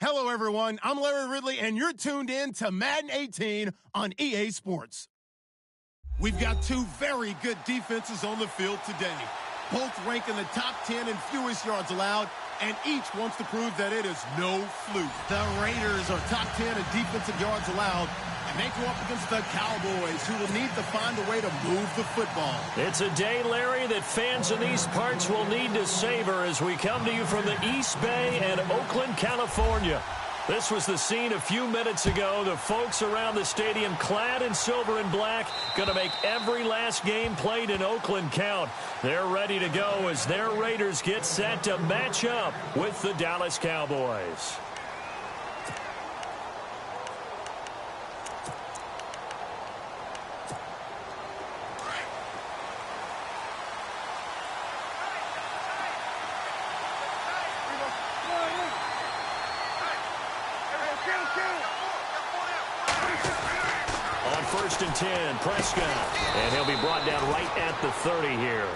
Hello, everyone. I'm Larry Ridley, and you're tuned in to Madden 18 on EA Sports. We've got two very good defenses on the field today. Both rank in the top 10 in fewest yards allowed, and each wants to prove that it is no fluke. The Raiders are top 10 in defensive yards allowed, and they go up against the Cowboys, who will need to find a way to move the football. It's a day, Larry, that fans in these parts will need to savor as we come to you from the East Bay and Oakland, California. This was the scene a few minutes ago. The folks around the stadium clad in silver and black going to make every last game played in Oakland count. They're ready to go as their Raiders get set to match up with the Dallas Cowboys. On 1st and 10, Prescott. And he'll be brought down right at the 30 here.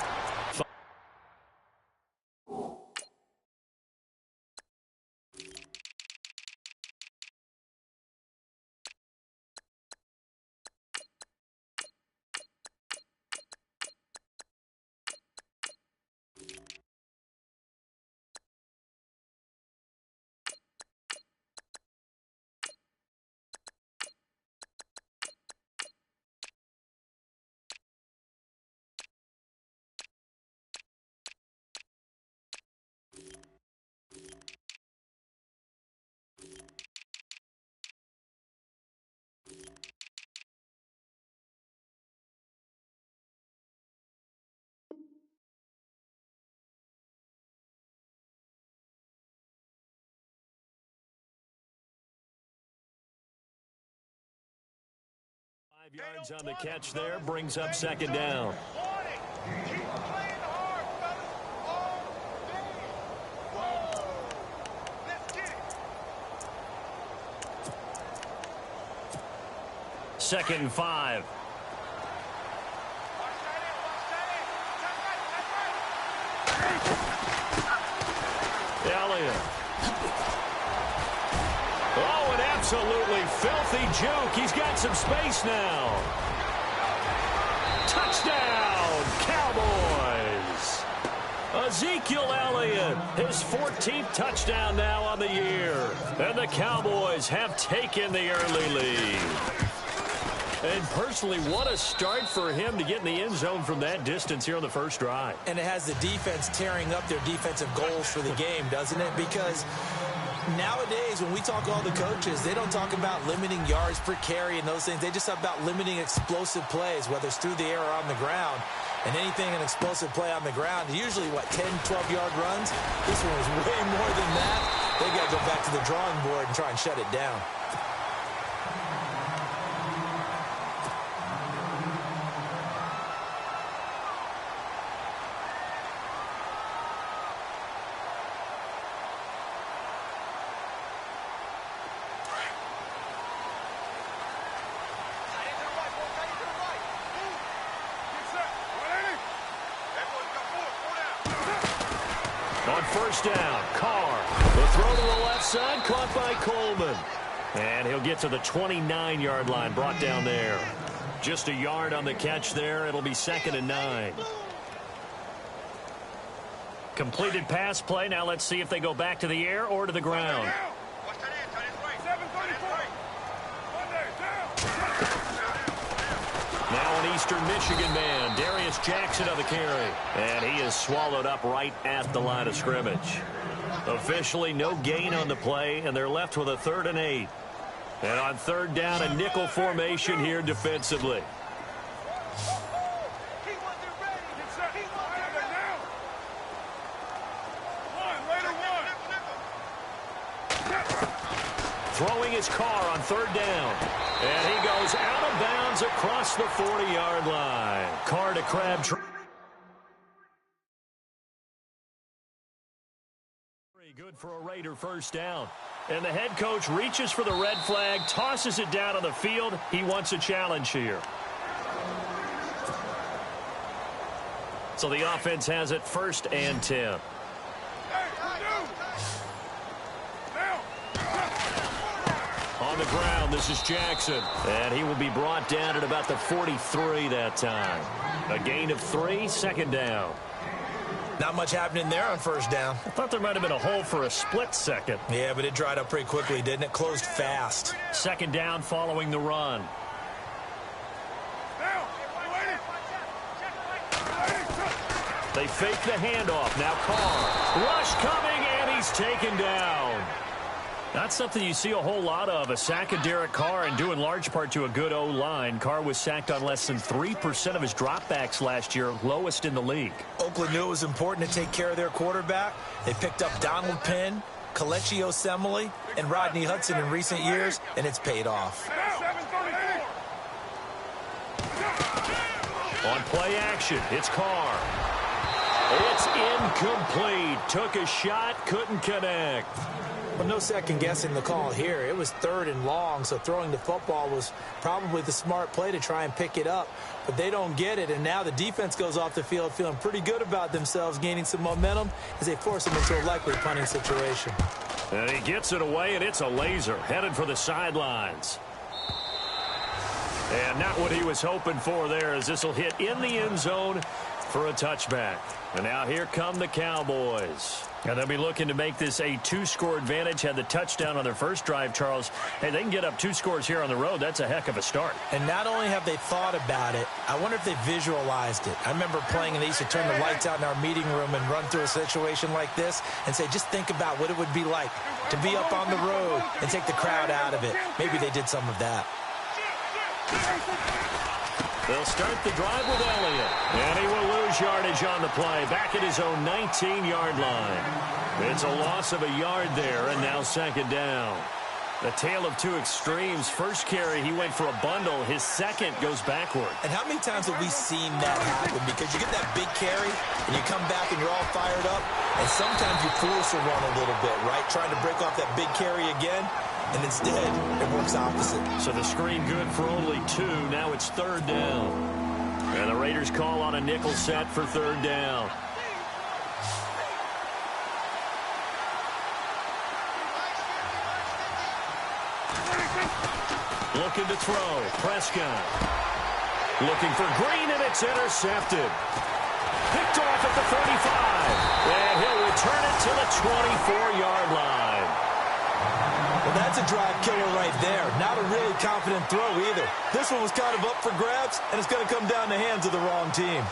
Yards on the catch there, brings up 2nd down. Second and 5. Elliott. Oh, an absolutely filthy juke. He's got some space now. Touchdown, Cowboys. Ezekiel Elliott, his 14th touchdown now on the year. And the Cowboys have taken the early lead. And personally, what a start for him to get in the end zone from that distance here on the first drive. And it has the defense tearing up their defensive goals for the game, doesn't it? Because nowadays, when we talk to all the coaches, they don't talk about limiting yards per carry and those things. They just talk about limiting explosive plays, whether it's through the air or on the ground. And anything an explosive play on the ground, usually, 10, 12-yard runs? This one was way more than that. They got to go back to the drawing board and try and shut it down. On 1st down, Carr. The throw to the left side, caught by Coleman. And he'll get to the 29-yard line, brought down there. Just a yard on the catch there. It'll be 2nd and 9. Completed pass play. Now let's see if they go back to the air or to the ground. Now an Eastern Michigan man, Darius Jackson on the carry. And he is swallowed up right at the line of scrimmage. Officially no gain on the play, and they're left with a 3rd and 8. And on 3rd down, a nickel formation here defensively. Throwing his car on 3rd down. And he goes out of bounds across the 40-yard line. Carr to Crabtree. Good for a Raider 1st down. And the head coach reaches for the red flag, tosses it down on the field. He wants a challenge here. So the offense has it 1st and 10. on the ground. This is Jackson. And he will be brought down at about the 43 that time. A gain of 3, second down. Not much happening there on first down. I thought there might have been a hole for a split second. Yeah, but it dried up pretty quickly, didn't it? Closed fast. Second down following the run. They fake the handoff. Now Carr. Rush coming, and he's taken down. Not something you see a whole lot of. A sack of Derek Carr, and due in large part to a good O-line. Carr was sacked on less than 3% of his dropbacks last year, lowest in the league. Oakland knew it was important to take care of their quarterback. They picked up Donald Penn, Kelechi Osemele, and Rodney Hudson in recent years, and it's paid off. On play action, it's Carr. It's incomplete. Took a shot, couldn't connect. Well, no second guessing the call here. It was 3rd and long, so throwing the football was probably the smart play to try and pick it up. But they don't get it, and now the defense goes off the field feeling pretty good about themselves, gaining some momentum as they force them into a likely punting situation. And he gets it away, and it's a laser headed for the sidelines. And not what he was hoping for there, as this will hit in the end zone for a touchback. And now here come the Cowboys. And they'll be looking to make this a 2-score advantage. Had the touchdown on their first drive, Charles. Hey, they can get up 2 scores here on the road. That's a heck of a start. And not only have they thought about it, I wonder if they visualized it. I remember playing, and they used to turn the lights out in our meeting room and run through a situation like this and say, just think about what it would be like to be up on the road and take the crowd out of it. Maybe they did some of that. They'll start the drive with Elliott. And he will lose yardage on the play. Back at his own 19-yard line. It's a loss of a yard there, and now second down. The tale of 2 extremes. First carry, he went for a bundle. His second goes backward. And how many times have we seen that happen? Because you get that big carry, and you come back and you're all fired up, and sometimes you force a run a little bit, right? Trying to break off that big carry again. And instead, it works opposite. So the screen good for only 2. Now it's 3rd down. And the Raiders call on a nickel set for 3rd down. Looking to throw. Prescott. Looking for Green, and it's intercepted. Picked off at the 35. And he'll return it to the 24-yard line. Well, that's a drive killer right there. Not a really confident throw either. This one was kind of up for grabs, and it's going to come down the hands of the wrong team.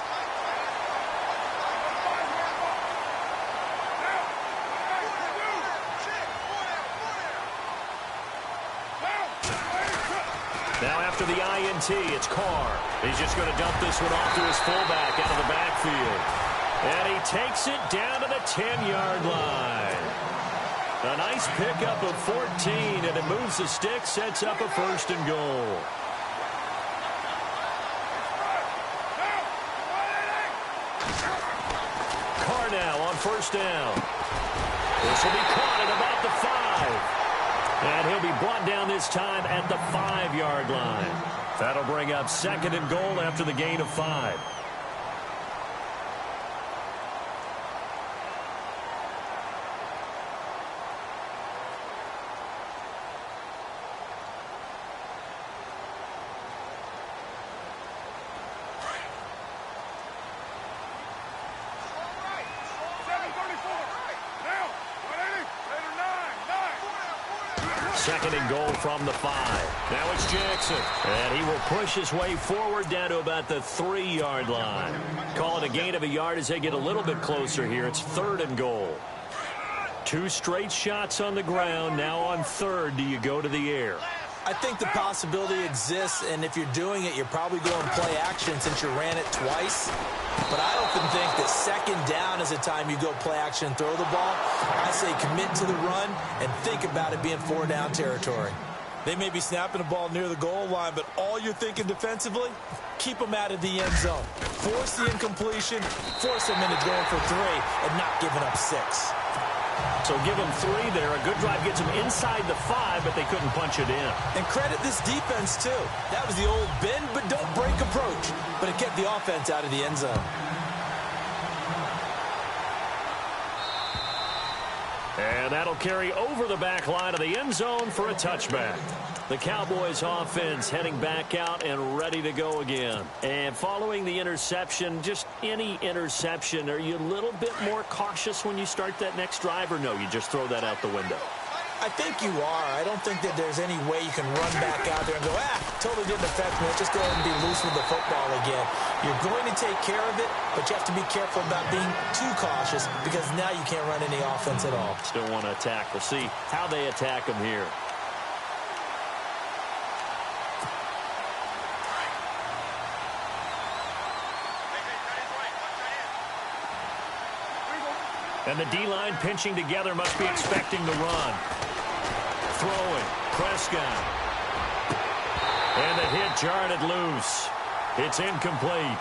Now after the INT, it's Carr. He's just going to dump this one off to his fullback out of the backfield. And he takes it down to the 10-yard line. A nice pickup of 14, and it moves the stick, sets up a 1st and goal. Carr now on 1st down. This will be caught at about the 5. And he'll be brought down this time at the 5-yard line. That'll bring up 2nd and goal after the gain of 5. Second and goal from the 5. Now it's Jackson. And he will push his way forward down to about the 3-yard line. Call it a gain of a yard as they get a little bit closer here. It's 3rd and goal. 2 straight shots on the ground. Now on 3rd, do you go to the air? I think the possibility exists, and if you're doing it, you're probably going play action since you ran it twice. But I often think that 2nd down is the time you go play action and throw the ball. I say commit to the run and think about it being 4-down territory. They may be snapping the ball near the goal line, but all you're thinking defensively, keep them out of the end zone. Force the incompletion, force them into going for 3 and not giving up 6. So give them 3 there. A good drive gets them inside the 5, but they couldn't punch it in. And credit this defense, too. That was the old bend but don't break approach, but it kept the offense out of the end zone. And that'll carry over the back line of the end zone for a touchback. The Cowboys offense heading back out and ready to go again. And following the interception, just any interception, are you a little bit more cautious when you start that next drive, or no, you just throw that out the window? I think you are. I don't think that there's any way you can run back out there and go, totally didn't affect me. Let's just go ahead and be loose with the football again. You're going to take care of it, but you have to be careful about being too cautious because now you can't run any offense at all. Still want to attack. We'll see how they attack them here. And the D-line pinching together must be expecting the run. Throwing. Prescott. And the hit jarred it loose. It's incomplete.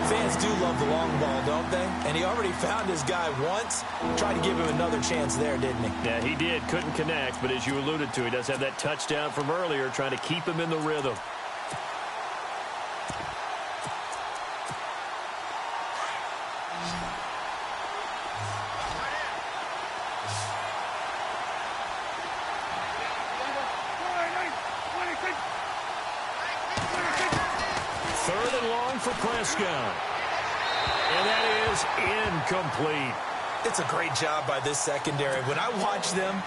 Fans do love the long ball, don't they? And he already found his guy once. Tried to give him another chance there, didn't he? Yeah, he did. Couldn't connect, but as you alluded to, he does have that touchdown from earlier, trying to keep him in the rhythm. Third and long for Prescott. And that is incomplete. It's a great job by this secondary. When I watch them,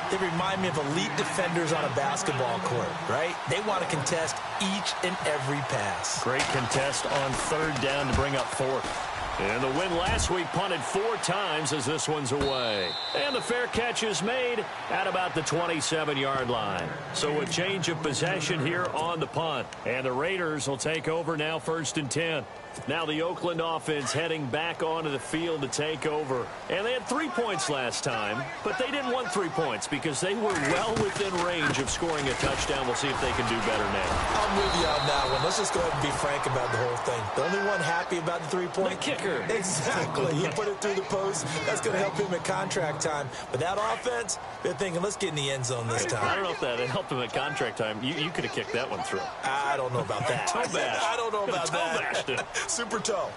they remind me of elite defenders on a basketball court, right? They want to contest each and every pass. Great contest on third down to bring up fourth. And the win last week punted 4 times as this one's away. And the fair catch is made at about the 27-yard line. So a change of possession here on the punt. And the Raiders will take over now, 1st and 10. Now the Oakland offense heading back onto the field to take over. And they had 3 points last time, but they didn't want 3 points because they were well within range of scoring a touchdown. We'll see if they can do better now. I'm with you on that one. Let's just go ahead and be frank about the whole thing. The only one happy about the 3-point? The kicker. Exactly. He put it through the post. That's going to help him at contract time. But that offense, they're thinking, let's get in the end zone this time. I don't know if that helped him at contract time. You could have kicked that one through. I don't know about that. Toe bash. I don't know about that. Toe bashed it. Super toe.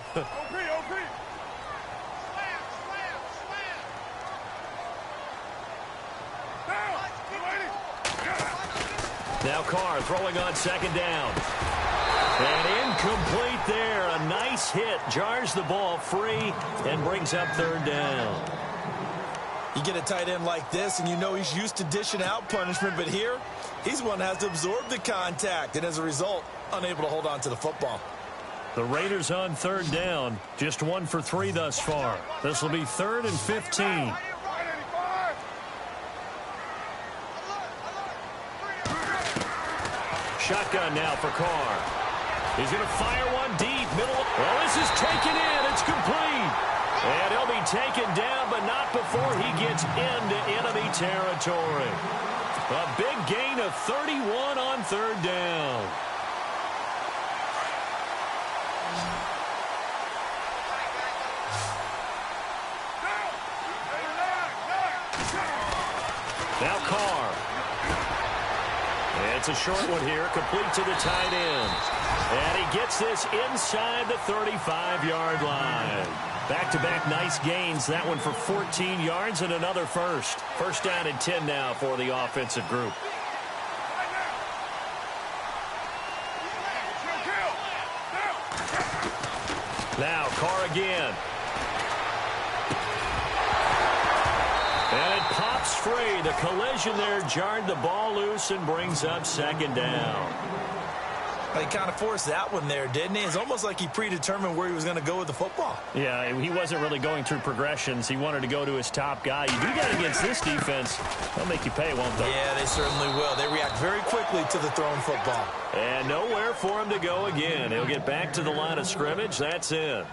Now Carr throwing on 2nd down. And incomplete there. A nice hit. Jars the ball free and brings up 3rd down. You get a tight end like this, and you know he's used to dishing out punishment, but here, he's one that has to absorb the contact, and as a result, unable to hold on to the football. The Raiders on 3rd down. Just 1 for 3 thus far. This will be 3rd and 15. Shotgun now for Carr. He's going to fire one deep. Middle. Well, this is taken in. It's complete. And he'll be taken down, but not before he gets into enemy territory. A big gain of 31 on 3rd down. Now Carr. It's a short one here, complete to the tight end. And he gets this inside the 35-yard line. Back-to-back nice gains. That one for 14 yards and another first. 1st down and 10 now for the offensive group. Now Carr again. And it pops free. The collision there jarred the ball loose and brings up 2nd down. He kind of forced that one there, didn't he? It's almost like he predetermined where he was going to go with the football. Yeah, he wasn't really going through progressions. He wanted to go to his top guy. You do that against this defense, they'll make you pay, won't they? Yeah, they certainly will. They react very quickly to the thrown football. And nowhere for him to go again. He'll get back to the line of scrimmage. That's it.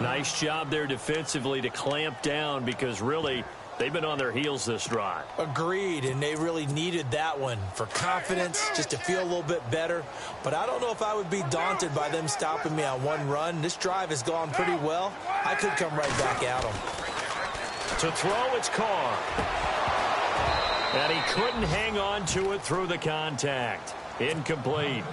Nice job there defensively to clamp down because really they've been on their heels this drive. Agreed, and they really needed that one for confidence, just to feel a little bit better. But I don't know if I would be daunted by them stopping me on one run. This drive has gone pretty well. I could come right back at them. To throw, it's Carr. And he couldn't hang on to it through the contact. Incomplete.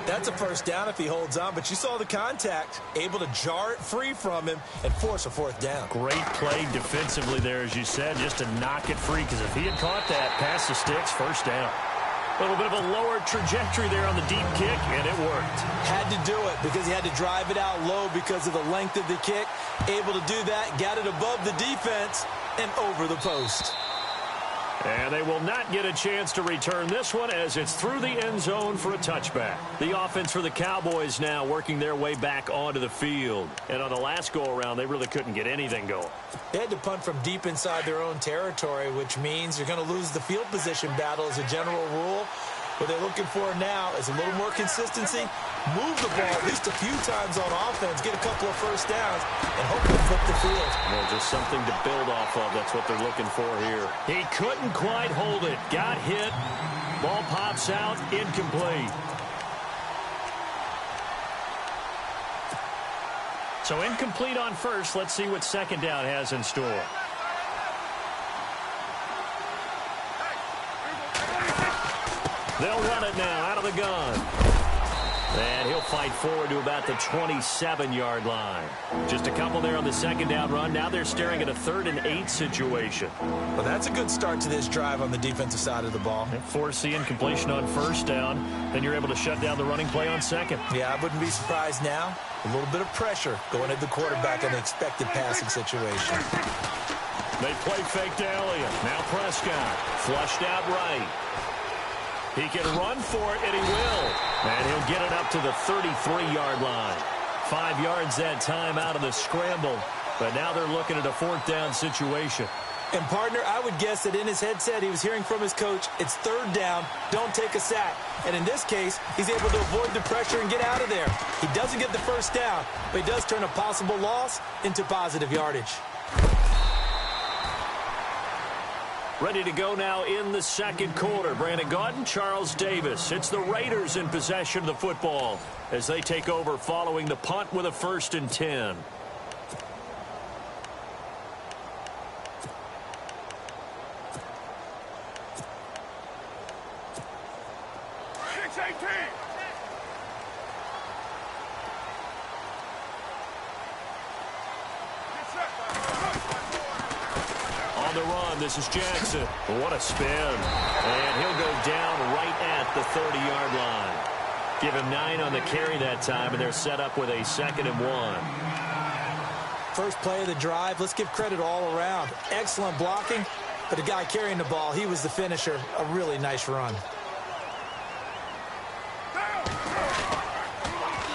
That's a first down if he holds on, but you saw the contact, able to jar it free from him and force a fourth down. Great play defensively there, as you said, just to knock it free, because if he had caught that, past the sticks, first down. A little bit of a lower trajectory there on the deep kick, and it worked. Had to do it because he had to drive it out low because of the length of the kick. Able to do that, got it above the defense and over the post. And they will not get a chance to return this one as it's through the end zone for a touchback. The offense for the Cowboys now working their way back onto the field. And on the last go-around, they really couldn't get anything going. They had to punt from deep inside their own territory, which means you're going to lose the field position battle as a general rule. What they're looking for now is a little more consistency, move the ball at least a few times on offense, get a couple of first downs, and hopefully flip the field. Well, just something to build off of. That's what they're looking for here. He couldn't quite hold it. Got hit. Ball pops out. Incomplete. So incomplete on first. Let's see what second down has in store. They'll run it now out of the gun. And he'll fight forward to about the 27-yard line. Just a couple there on the second down run. Now they're staring at a 3rd and 8 situation. Well, that's a good start to this drive on the defensive side of the ball. Force the incompletion on first down. Then you're able to shut down the running play on second. Yeah, I wouldn't be surprised now. A little bit of pressure going at the quarterback in an expected passing situation. They play fake to Elliott. Now Prescott. Flushed out right. He can run for it, and he will. And he'll get it up to the 33-yard line. 5 yards that time out of the scramble. But now they're looking at a 4th down situation. And, partner, I would guess that in his headset he was hearing from his coach, it's 3rd down, don't take a sack. And in this case, he's able to avoid the pressure and get out of there. He doesn't get the first down, but he does turn a possible loss into positive yardage. Ready to go now in the second quarter. Brandon Gaudin, Charles Davis. It's the Raiders in possession of the football as they take over following the punt with a 1st and 10. This is Jackson. What a spin. And he'll go down right at the 30-yard line. Give him 9 on the carry that time, and they're set up with a 2nd and 1. First play of the drive. Let's give credit all around. Excellent blocking, but the guy carrying the ball, he was the finisher. A really nice run.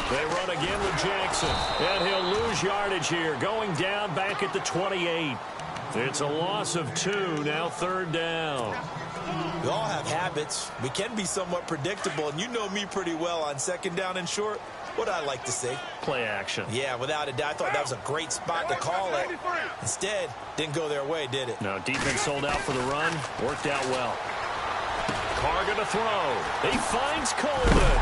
They run again with Jackson, and he'll lose yardage here, going down back at the 28. It's a loss of 2, now 3rd down. We all have habits. We can be somewhat predictable, and you know me pretty well on 2nd down and short. What I like to say? Play action. Yeah, without a doubt. I thought that was a great spot to call it. Instead, didn't go their way, did it? No, defense sold out for the run. Worked out well. Carr gonna throw. He finds Coleman.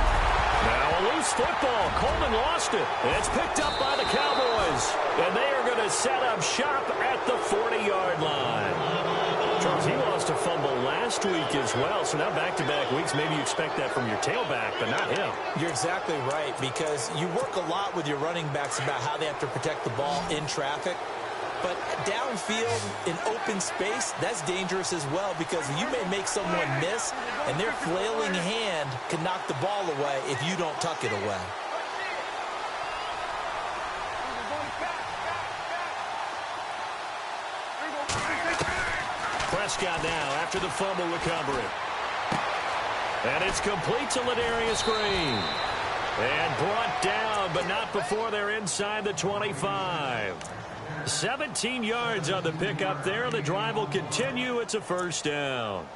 Now a loose football. Coleman lost it. It's picked up by the Cowboys. And they are going to set up shop at the 40-yard line. Charles, he lost a fumble last week as well. So now back-to-back weeks, maybe you expect that from your tailback, but not him. You're exactly right, because you work a lot with your running backs about how they have to protect the ball in traffic. But downfield in open space, that's dangerous as well, because you may make someone miss, and their flailing hand can knock the ball away if you don't tuck it away. Prescott now after the fumble recovery. And it's complete to Ladarius Green. And brought down, but not before they're inside the 25. 17 yards on the pickup there. The drive will continue. It's a 1st down.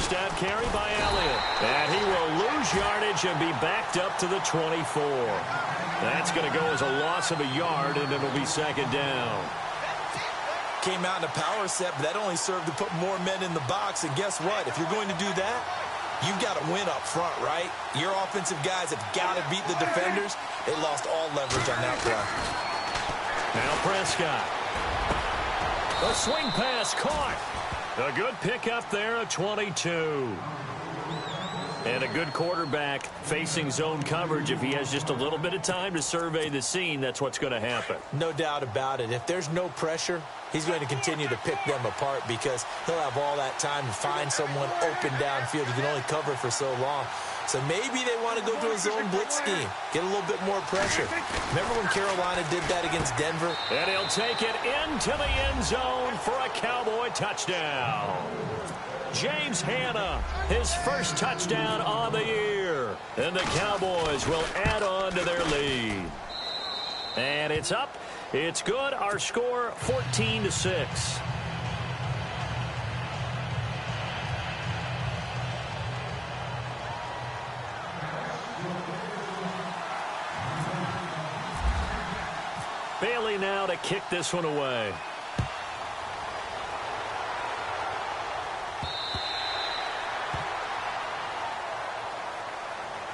first down carry by Elliott. And he will lose yardage and be backed up to the 24. That's going to go as a loss of a yard, and it'll be second down. Came out in a power set, but that only served to put more men in the box. And guess what? If you're going to do that, you've got to win up front, right? Your offensive guys have got to beat the defenders. They lost all leverage on that play. Now Prescott. The swing pass caught. A good pickup there at 22. And a good quarterback facing zone coverage. If he has just a little bit of time to survey the scene, that's what's going to happen. No doubt about it. If there's no pressure, he's going to continue to pick them apart because he'll have all that time to find someone open downfield. He can only cover for so long. So maybe they want to go to a zone blitz scheme, get a little bit more pressure. Remember when Carolina did that against Denver? And he'll take it into the end zone for a Cowboy touchdown. James Hanna, his first touchdown on the year. And the Cowboys will add on to their lead. And it's up. It's good. Our score, 14-6. Bailey now to kick this one away.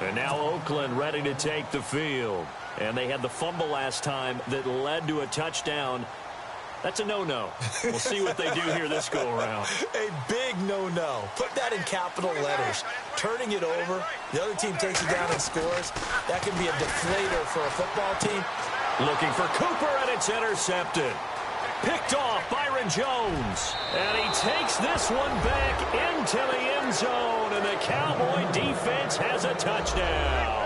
And now Oakland ready to take the field. And they had the fumble last time that led to a touchdown. That's a no-no. We'll see what they do here this go-around. A big no-no. Put that in capital letters. Turning it over, the other team takes it down and scores. That can be a deflator for a football team. Looking for Cooper, and it's intercepted. Picked off Byron Jones. And he takes this one back into the end zone, and the Cowboy defense has a touchdown.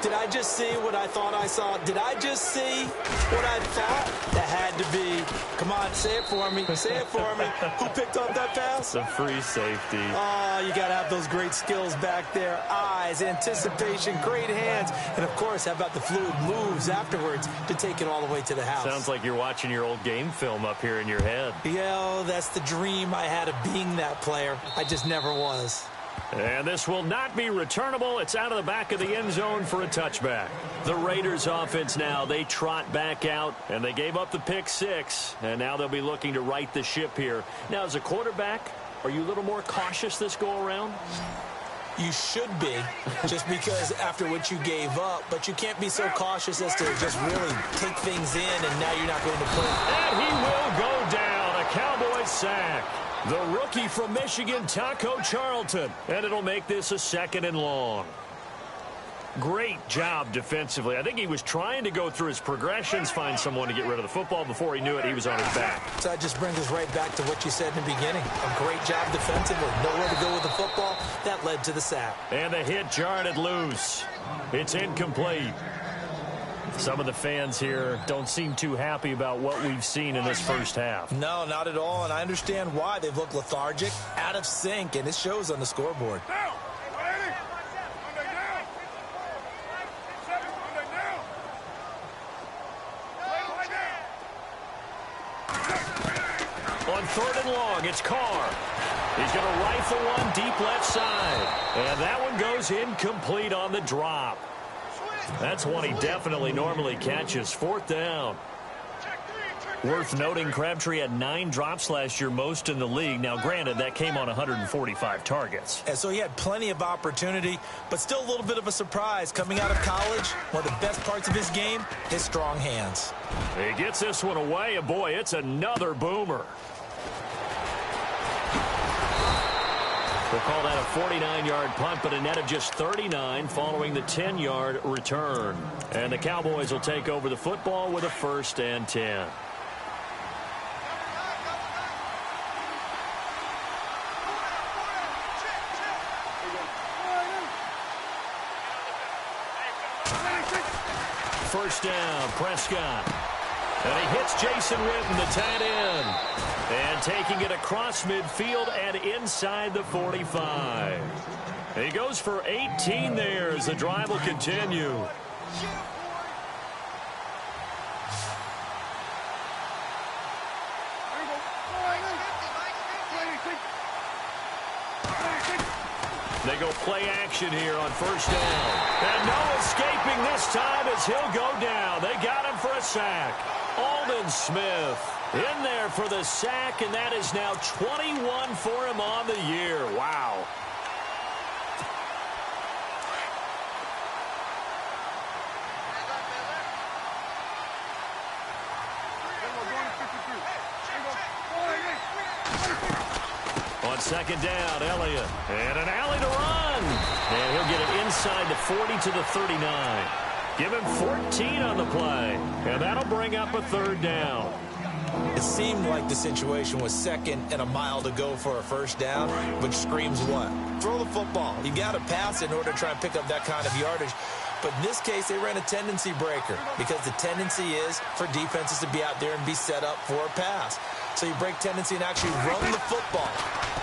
Did I just see what I thought I saw? Did I just see what I thought? That had to be. Come on, say it for me. Say it for me. Who picked up that pass? The free safety. Oh, you got to have those great skills back there. Eyes, anticipation, great hands. And, of course, how about the fluid moves afterwards to take it all the way to the house? Sounds like you're watching your old game film up here in your head. Yeah, that's the dream I had of being that player. I just never was. And this will not be returnable. It's out of the back of the end zone for a touchback. The Raiders offense now, they trot back out, and they gave up the pick six, and now they'll be looking to right the ship here. Now, as a quarterback, are you a little more cautious this go-around? You should be, just because after what you gave up, but you can't be so cautious as to just really take things in, and now you're not going to play. And he will go down, a Cowboy sack. The rookie from Michigan, Taco Charlton. And it'll make this a second and long. Great job defensively. I think he was trying to go through his progressions, find someone to get rid of the football. Before he knew it, he was on his back. So that just brings us right back to what you said in the beginning. A great job defensively. Nowhere to go with the football. That led to the sack. And the hit jarred it loose. It's incomplete. Some of the fans here don't seem too happy about what we've seen in this first half. No, not at all, and I understand why. They've looked lethargic, out of sync, and it shows on the scoreboard. On third and long, it's Carr. He's going to rifle one deep left side. And that one goes incomplete on the drop. That's one he definitely normally catches. Fourth down. Worth noting, Crabtree had 9 drops last year, most in the league. Now, granted, that came on 145 targets. And so he had plenty of opportunity, but still a little bit of a surprise. Coming out of college, one of the best parts of his game, his strong hands. He gets this one away, and boy, it's another boomer. We'll call that a 49-yard punt, but a net of just 39 following the 10-yard return. And the Cowboys will take over the football with a 1st and 10. First down, Prescott. And he hits Jason Witten, the tight end. And taking it across midfield and inside the 45. He goes for 18 there as the drive will continue. They go play action here on first down. And no escaping this time as he'll go down. They got him for a sack. Aldon Smith in there for the sack, and that is now 21 for him on the year. Wow. On second down, Elliott. And an alley to run. And he'll get it inside the 40 to the 39. Give him 14 on the play. And that'll bring up a third down. It seemed like the situation was second and a mile to go for a first down, which screams what? Throw the football. You got to pass in order to try and pick up that kind of yardage. But in this case, they ran a tendency breaker because the tendency is for defenses to be out there and be set up for a pass. So you break tendency and actually run the football.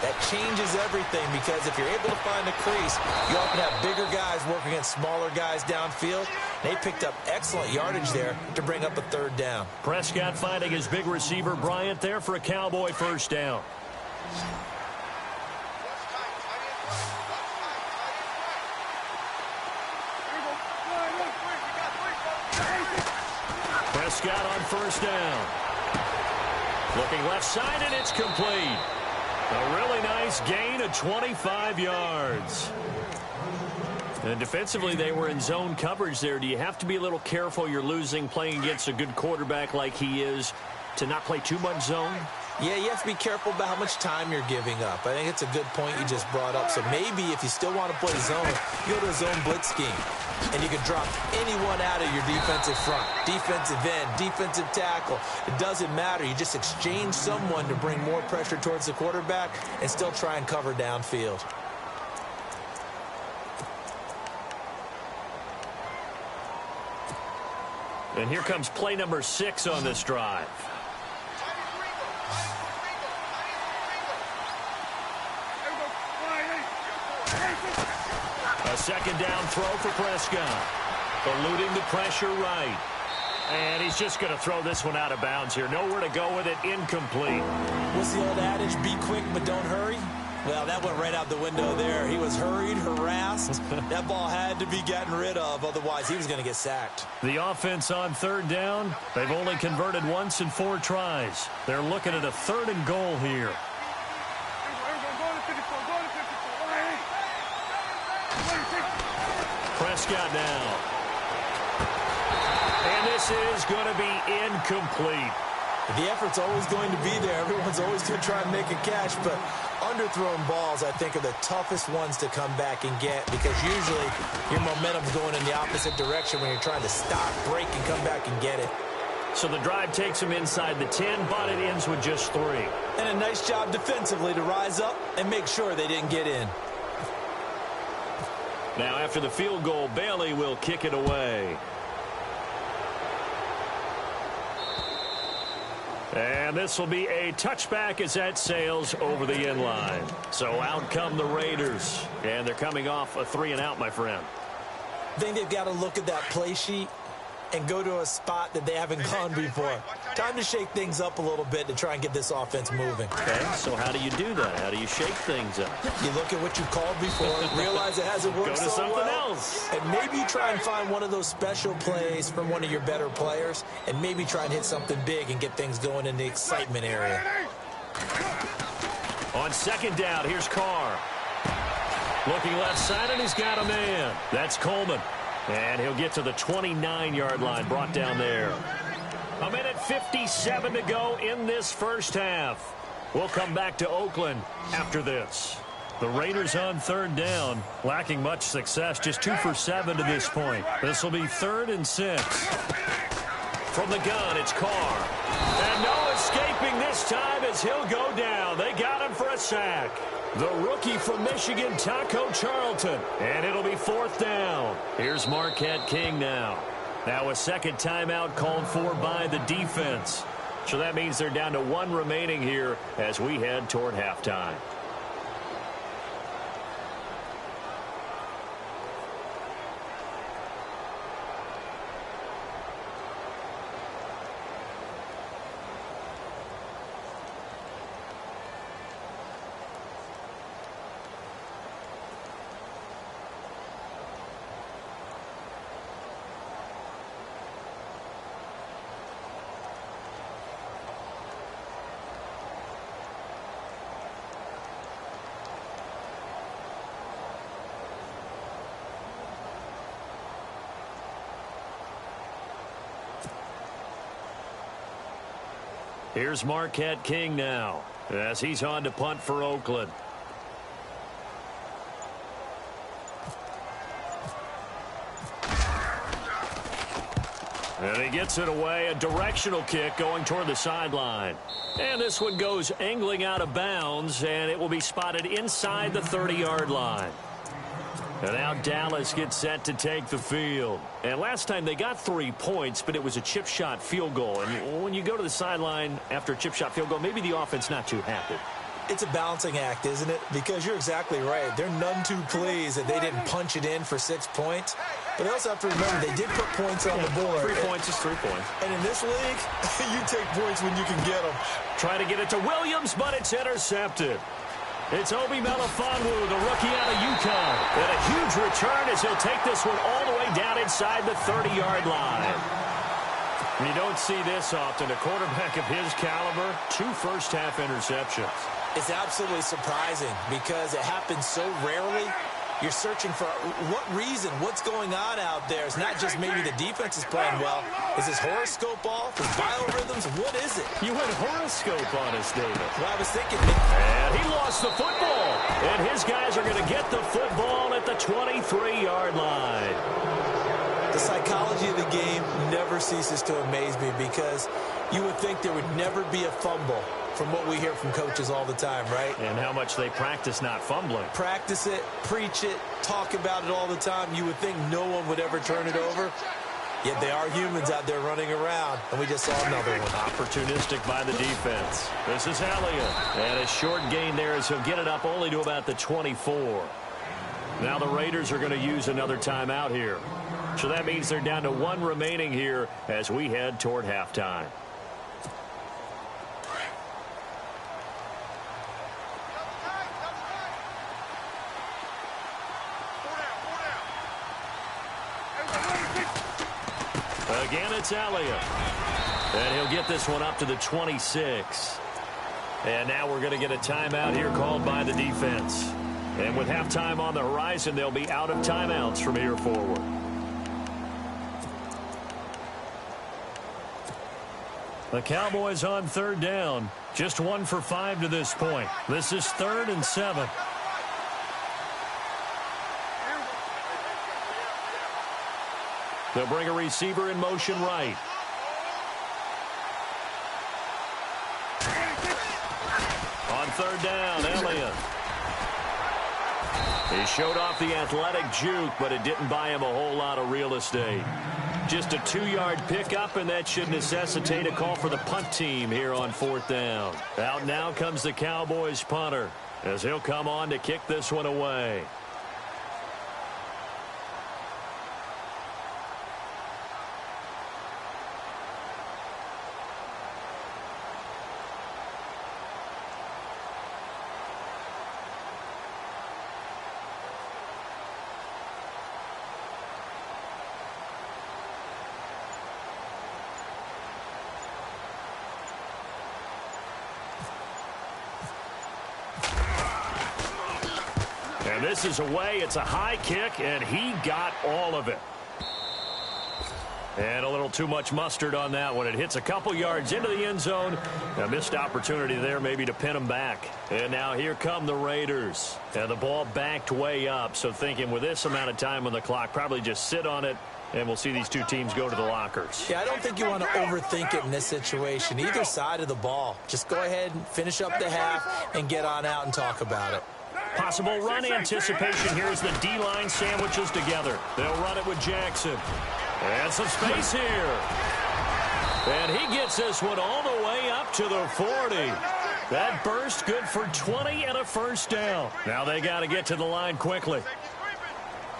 That changes everything because if you're able to find a crease, you often have bigger guys working against smaller guys downfield. They picked up excellent yardage there to bring up a third down. Prescott finding his big receiver, Bryant, there for a Cowboy first down. Prescott on first down. Looking left side, and it's complete. A really nice gain of 25 yards. And defensively, they were in zone coverage there. Do you have to be a little careful you're losing playing against a good quarterback like he is to not play too much zone? Yeah, you have to be careful about how much time you're giving up. I think it's a good point you just brought up. So maybe if you still want to play zone, you go to a zone blitz scheme. And you can drop anyone out of your defensive front. Defensive end, defensive tackle. It doesn't matter. You just exchange someone to bring more pressure towards the quarterback and still try and cover downfield. And here comes play number 6 on this drive. A second down throw for Prescott. Eluding the pressure right. And he's just going to throw this one out of bounds here. Nowhere to go with it. Incomplete. What's the old adage? Be quick, but don't hurry. Well, that went right out the window there. He was hurried, harassed. That ball had to be gotten rid of. Otherwise, he was going to get sacked. The offense on third down. They've only converted once in 4 tries. They're looking at a 3rd and goal here. Prescott now. And this is going to be incomplete. The effort's always going to be there. Everyone's always going to try and make a catch, but underthrown balls, I think, are the toughest ones to come back and get because usually your momentum's going in the opposite direction when you're trying to stop, break, and come back and get it. So the drive takes them inside the 10, but it ends with just 3. And a nice job defensively to rise up and make sure they didn't get in. Now after the field goal, Bailey will kick it away. And this will be a touchback as that sails over the end line. So out come the Raiders. And they're coming off a 3-and-out, my friend. I think they've got to look at that play sheet and go to a spot that they haven't gone before. Time to shake things up a little bit to try and get this offense moving. Okay, so how do you do that? How do you shake things up? You look at what you called before, realize it hasn't worked Go to so something well, else. and maybe you try and find one of those special plays from one of your better players, and maybe try and hit something big and get things going in the excitement area. On second down, here's Carr. Looking left side, and he's got a man. That's Coleman. And he'll get to the 29-yard line, brought down there. 1:57 to go in this first half. We'll come back to Oakland after this. The Raiders on third down, lacking much success, just 2 for 7 to this point. This will be 3rd and 6. From the gun, it's Carr. And no escaping this time as he'll go down. They got him for a sack. The rookie from Michigan, Taco Charlton. And it'll be 4th down. Here's Marquette King now. Now a second timeout called for by the defense. So that means they're down to 1 remaining here as we head toward halftime. Here's Marquette King now, as he's on to punt for Oakland. And he gets it away, a directional kick going toward the sideline. And this one goes angling out of bounds, and it will be spotted inside the 30-yard line. And now Dallas gets set to take the field. And last time they got 3 points, but it was a chip shot field goal. And when you go to the sideline after a chip shot field goal, maybe the offense not too happy. It's a balancing act, isn't it? Because you're exactly right. They're none too pleased that they didn't punch it in for 6 points. But they also have to remember they did put points on the board. 3 points is 3 points. And in this league, you take points when you can get them. Try to get it to Williams, but it's intercepted. It's Obi Melifonwu, the rookie out of UConn. And a huge return as he'll take this one all the way down inside the 30-yard line. You don't see this often. A quarterback of his caliber, 2 first-half interceptions. It's absolutely surprising because it happens so rarely. You're searching for what reason, what's going on out there. It's not just maybe the defense is playing well. Is his horoscope off? His biorhythms? What is it? You went horoscope on us, David. Well, I was thinking. And he lost the football. And his guys are going to get the football at the 23-yard line. The psychology of the game never ceases to amaze me because you would think there would never be a fumble from what we hear from coaches all the time, right? And how much they practice not fumbling. Practice it, preach it, talk about it all the time. You would think no one would ever turn it over. Yet they are humans out there running around, and we just saw another one. Opportunistic by the defense. This is Elliott. And a short gain there as he'll get it up only to about the 24. Now the Raiders are going to use another timeout here. So that means they're down to 1 remaining here as we head toward halftime. Again, it's Elliott. And he'll get this one up to the 26. And now we're going to get a timeout here called by the defense. And with halftime on the horizon, they'll be out of timeouts from here forward. The Cowboys on 3rd down. Just 1 for 5 to this point. This is 3rd and 7. They'll bring a receiver in motion right. On 3rd down, Elliott. He showed off the athletic juke, but it didn't buy him a whole lot of real estate. Just a 2-yard pickup, and that should necessitate a call for the punt team here on 4th down. Out now comes the Cowboys punter, as he'll come on to kick this one away. And this is away. It's a high kick, and he got all of it. And a little too much mustard on that one. It hits a couple yards into the end zone. A missed opportunity there maybe to pin him back. And now here come the Raiders. And the ball backed way up. So thinking with this amount of time on the clock, probably just sit on it. And we'll see these two teams go to the lockers. Yeah, I don't think you want to overthink it in this situation. Either side of the ball. Just go ahead and finish up the half and get on out and talk about it. Possible run anticipation here as the D-line sandwiches together. They'll run it with Jackson. And some space here. And he gets this one all the way up to the 40. That burst good for 20 and a first down. Now they got to get to the line quickly.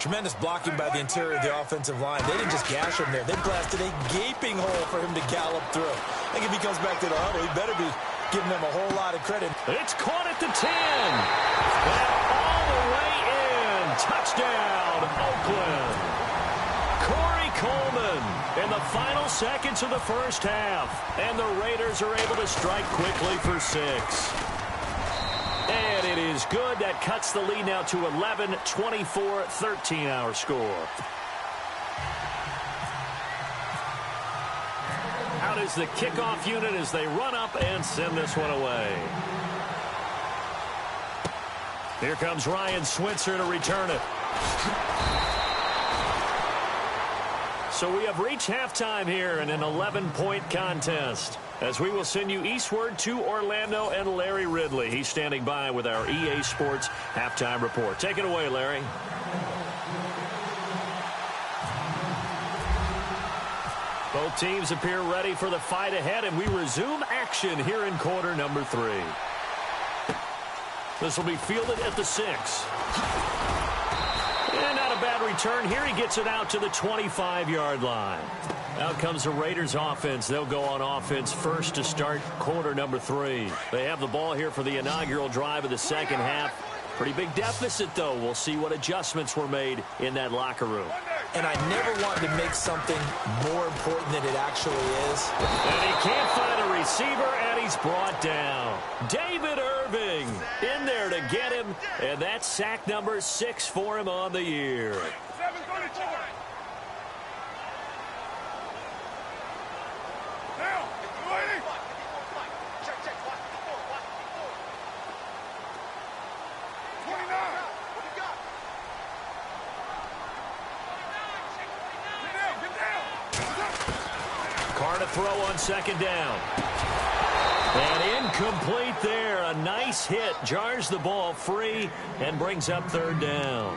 Tremendous blocking by the interior of the offensive line. They didn't just gash him there. They blasted a gaping hole for him to gallop through. I think if he comes back to the huddle, he better be giving them a whole lot of credit. It's caught at the 10. And all the way in. Touchdown, Oakland. Corey Coleman in the final seconds of the first half. And the Raiders are able to strike quickly for 6. And it is good. That cuts the lead now to 11, 24, 13 our score. Out is the kickoff unit as they run up and send this one away. Here comes Ryan Switzer to return it. So we have reached halftime here in an 11-point contest, as we will send you eastward to Orlando and Larry Ridley. He's standing by with our EA Sports halftime report. Take it away, Larry. Both teams appear ready for the fight ahead, and we resume action here in quarter number 3. This will be fielded at the 6. And not a bad return here. He gets it out to the 25-yard line. Out comes the Raiders offense. They'll go on offense first to start quarter number 3. They have the ball here for the inaugural drive of the second half. Pretty big deficit, though. We'll see what adjustments were made in that locker room. And I never wanted to make something more important than it actually is. And he can't find a receiver, and he's brought down. David Irving in there to get him, and that's sack number 6 for him on the year. 7:34. Now, 29. Carr to throw on second down. And incomplete there. A nice hit. Jars the ball free and brings up third down.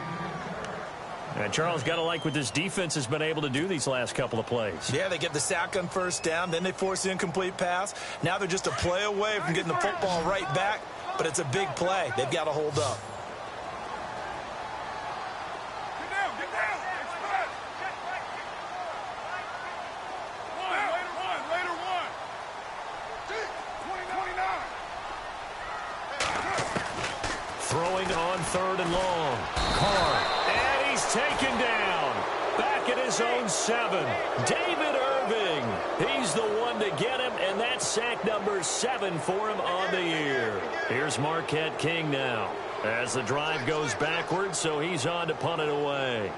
And Charles, got to like what this defense has been able to do these last couple of plays. Yeah, they get the sack on first down, then they force the incomplete pass. Now they're just a play away from getting the football right back, but it's a big play. They've got to hold up. Get down. Later one. 29. Throwing on third and long. Carr. And he's taken down. Back at his own 7. David Irving. He's the one to get him, and that's sack number 7 for him on the year. Here's Marquette King now, as the drive goes backwards, so he's on to punt it away.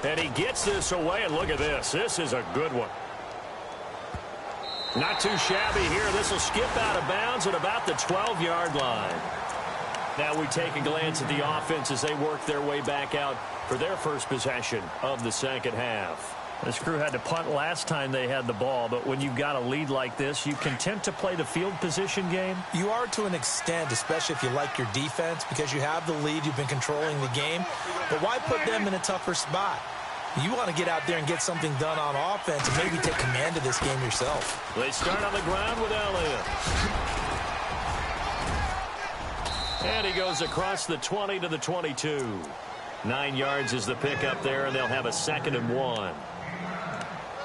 And he gets this away, and look at this. This is a good one. Not too shabby here. This will skip out of bounds at about the 12-yard line. Now we take a glance at the offense as they work their way back out for their first possession of the second half. This crew had to punt last time they had the ball, but when you've got a lead like this, you content to play the field position game? You are to an extent, especially if you like your defense, because you have the lead, you've been controlling the game. But why put them in a tougher spot? You want to get out there and get something done on offense and maybe take command of this game yourself. They start on the ground with Elliott. And he goes across the 20 to the 22. 9 yards is the pickup there, and they'll have a 2nd and 1.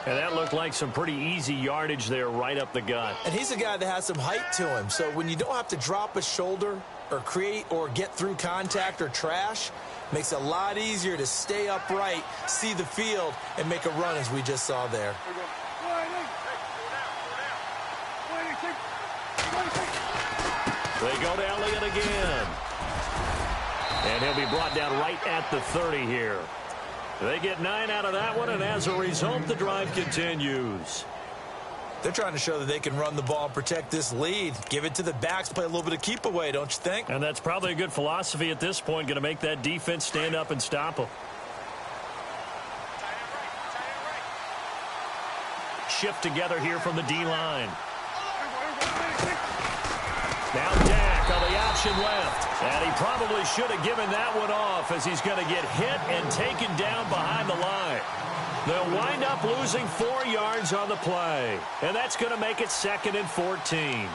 And that looked like some pretty easy yardage there right up the gut. And he's a guy that has some height to him. So when you don't have to drop a shoulder or create or get through contact or trash, makes it a lot easier to stay upright, see the field, and make a run as we just saw there. They go to Elliott again. And he'll be brought down right at the 30 here. They get 9 out of that one, and as a result, the drive continues. They're trying to show that they can run the ball and protect this lead. Give it to the backs, play a little bit of keep away, don't you think? And that's probably a good philosophy at this point, going to make that defense stand up and stop them. Shift together here from the D-line. Now Dak on the option left. And he probably should have given that one off, as he's going to get hit and taken down behind the line. They'll wind up losing 4 yards on the play. And that's going to make it 2nd and 14.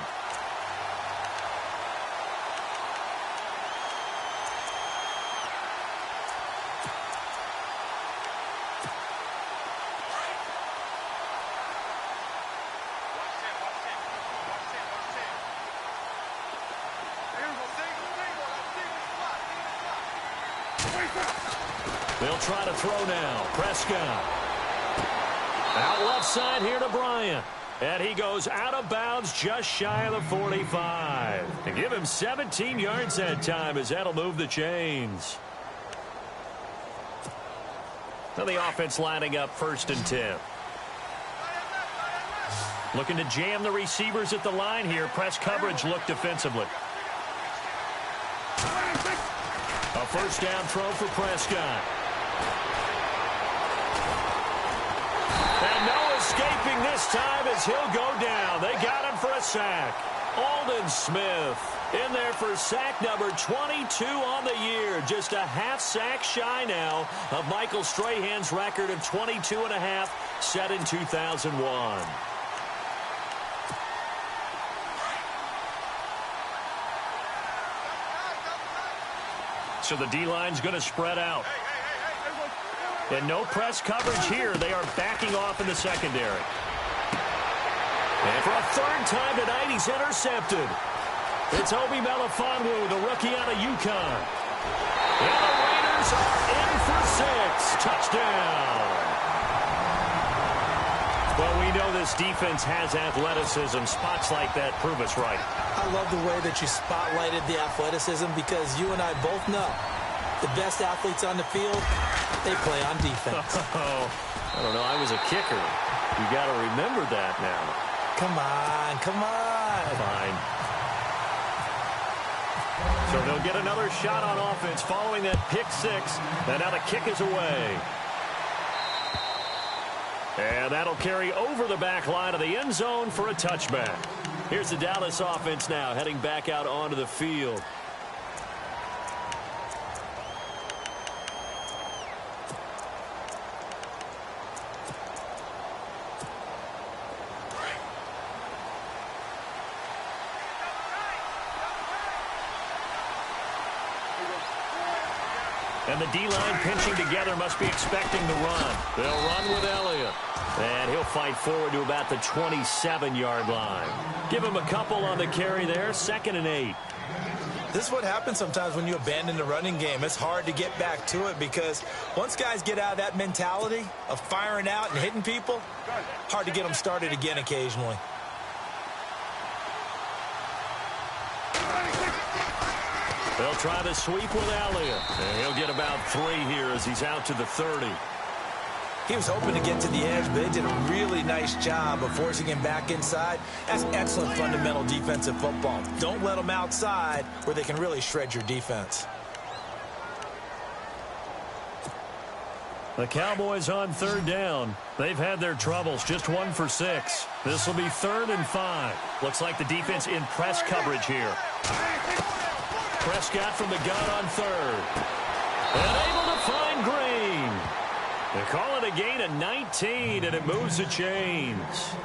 They'll try to throw now. Prescott. Out left side here to Bryant. And he goes out of bounds just shy of the 45. To give him 17 yards that time, as that'll move the chains. And the offense lining up 1st and 10. Looking to jam the receivers at the line here. Press coverage look defensively. A 1st down throw for Prescott. And no escaping this time as he'll go down. They got him for a sack. Aldon Smith in there for sack number 22 on the year. Just a half sack shy now of Michael Strahan's record of 22.5 set in 2001. So the D-line's going to spread out. And no press coverage here. They are backing off in the secondary. And for a 3rd time tonight, he's intercepted. It's Obi Melifonwu, the rookie out of UConn. And the Raiders are in for 6. Touchdown. Well, we know this defense has athleticism. Spots like that prove us right. I love the way that you spotlighted the athleticism because you and I both know the best athletes on the field, they play on defense. Oh, I don't know. I was a kicker. You got to remember that now. Come on, come on. Fine. So they'll get another shot on offense following that pick 6. And now the kick is away. And that'll carry over the back line of the end zone for a touchback. Here's the Dallas offense now heading back out onto the field. And the D-line pinching together must be expecting the run. They'll run with Elliott. And he'll fight forward to about the 27-yard line. Give him a couple on the carry there. 2nd and 8. This is what happens sometimes when you abandon the running game. It's hard to get back to it because once guys get out of that mentality of firing out and hitting people, hard to get them started again occasionally. They'll try the sweep with Elliott. And he'll get about 3 here as he's out to the 30. He was hoping to get to the edge, but they did a really nice job of forcing him back inside. That's excellent fundamental defensive football. Don't let them outside where they can really shred your defense. The Cowboys on 3rd down. They've had their troubles. Just 1 for 6. This will be 3rd and 5. Looks like the defense in press coverage here. Prescott from the gun on 3rd. And able to find Green. They call it a gain of 19, and it moves the chains.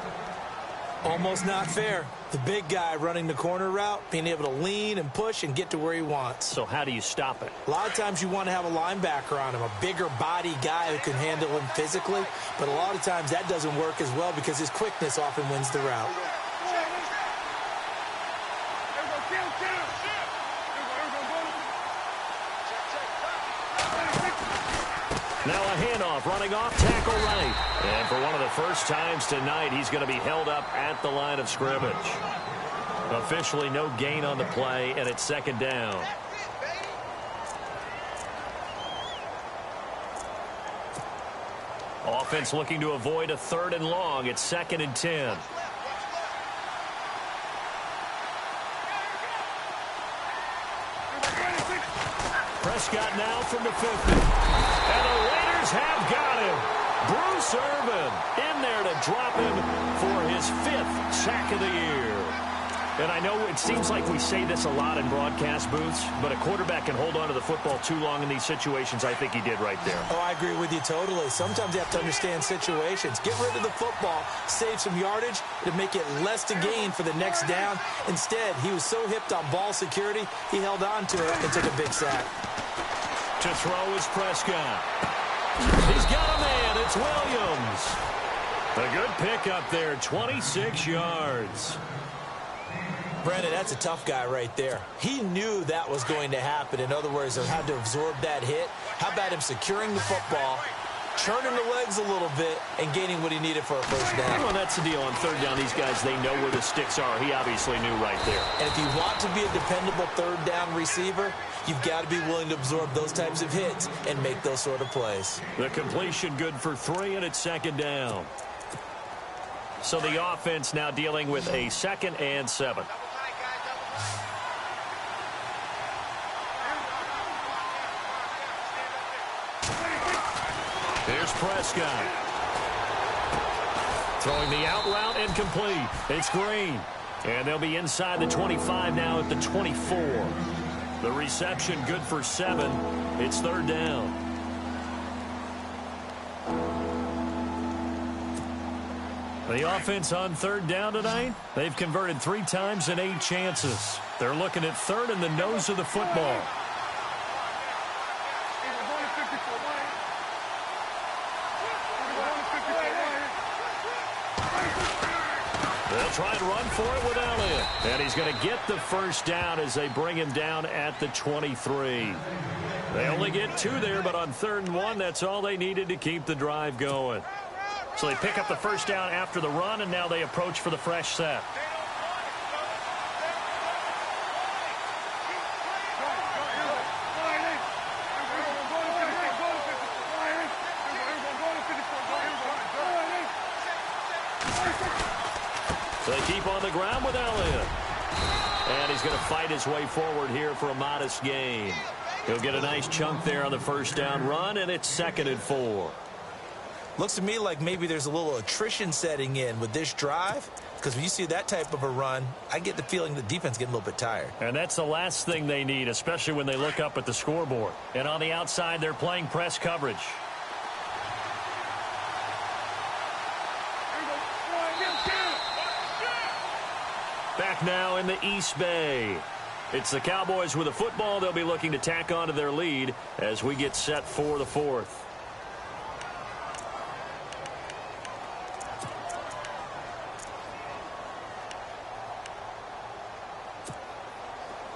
Almost not fair. The big guy running the corner route, being able to lean and push and get to where he wants. So how do you stop it? A lot of times you want to have a linebacker on him, a bigger body guy who can handle him physically. But a lot of times that doesn't work as well because his quickness often wins the route. Now a handoff, running off tackle right. And for one of the first times tonight, he's going to be held up at the line of scrimmage. Officially no gain on the play, and it's 2nd down. Offense looking to avoid a 3rd and long. It's 2nd and 10. Prescott now from the 50. And the Raiders have got him. Bruce Irvin in there to drop him for his 5th sack of the year. And I know it seems like we say this a lot in broadcast booths, but a quarterback can hold on to the football too long in these situations. I think he did right there. Oh, I agree with you totally. Sometimes you have to understand situations. Get rid of the football, save some yardage to make it less to gain for the next down. Instead, he was so hipped on ball security, he held on to it and took a big sack. To throw is Prescott. He's got a man. It's Williams. A good pick up there, 26 yards. Brandon, that's a tough guy right there. He knew that was going to happen. In other words, he had to absorb that hit. How about him securing the football churning the legs a little bit and gaining what he needed for a first down. Well, that's the deal. On third down, these guys, they know where the sticks are. He obviously knew right there. And if you want to be a dependable third down receiver, you've got to be willing to absorb those types of hits and make those sort of plays. The completion good for 3, and it's second down. So the offense now dealing with a 2nd and 7. Here's Prescott. Throwing the out route and complete. It's Green. And they'll be inside the 25 now at the 24. The reception good for 7. It's third down. The offense on third down tonight, they've converted 3 times in 8 chances. They're looking at third in the nose of the football. They'll try and run for it with Elliott. And he's going to get the first down as they bring him down at the 23. They only get 2 there, but on 3rd and 1, that's all they needed to keep the drive going. So they pick up the first down after the run, and now they approach for the fresh set. So they keep on the ground with Elliott. And he's going to fight his way forward here for a modest gain. He'll get a nice chunk there on the first down run, and it's 2nd and 4. Looks to me like maybe there's a little attrition setting in with this drive, because when you see that type of a run, I get the feeling the defense getting a little bit tired. And that's the last thing they need, especially when they look up at the scoreboard. And on the outside, they're playing press coverage. Back now in the East Bay. It's the Cowboys with a football. They'll be looking to tack on to their lead as we get set for the 4th.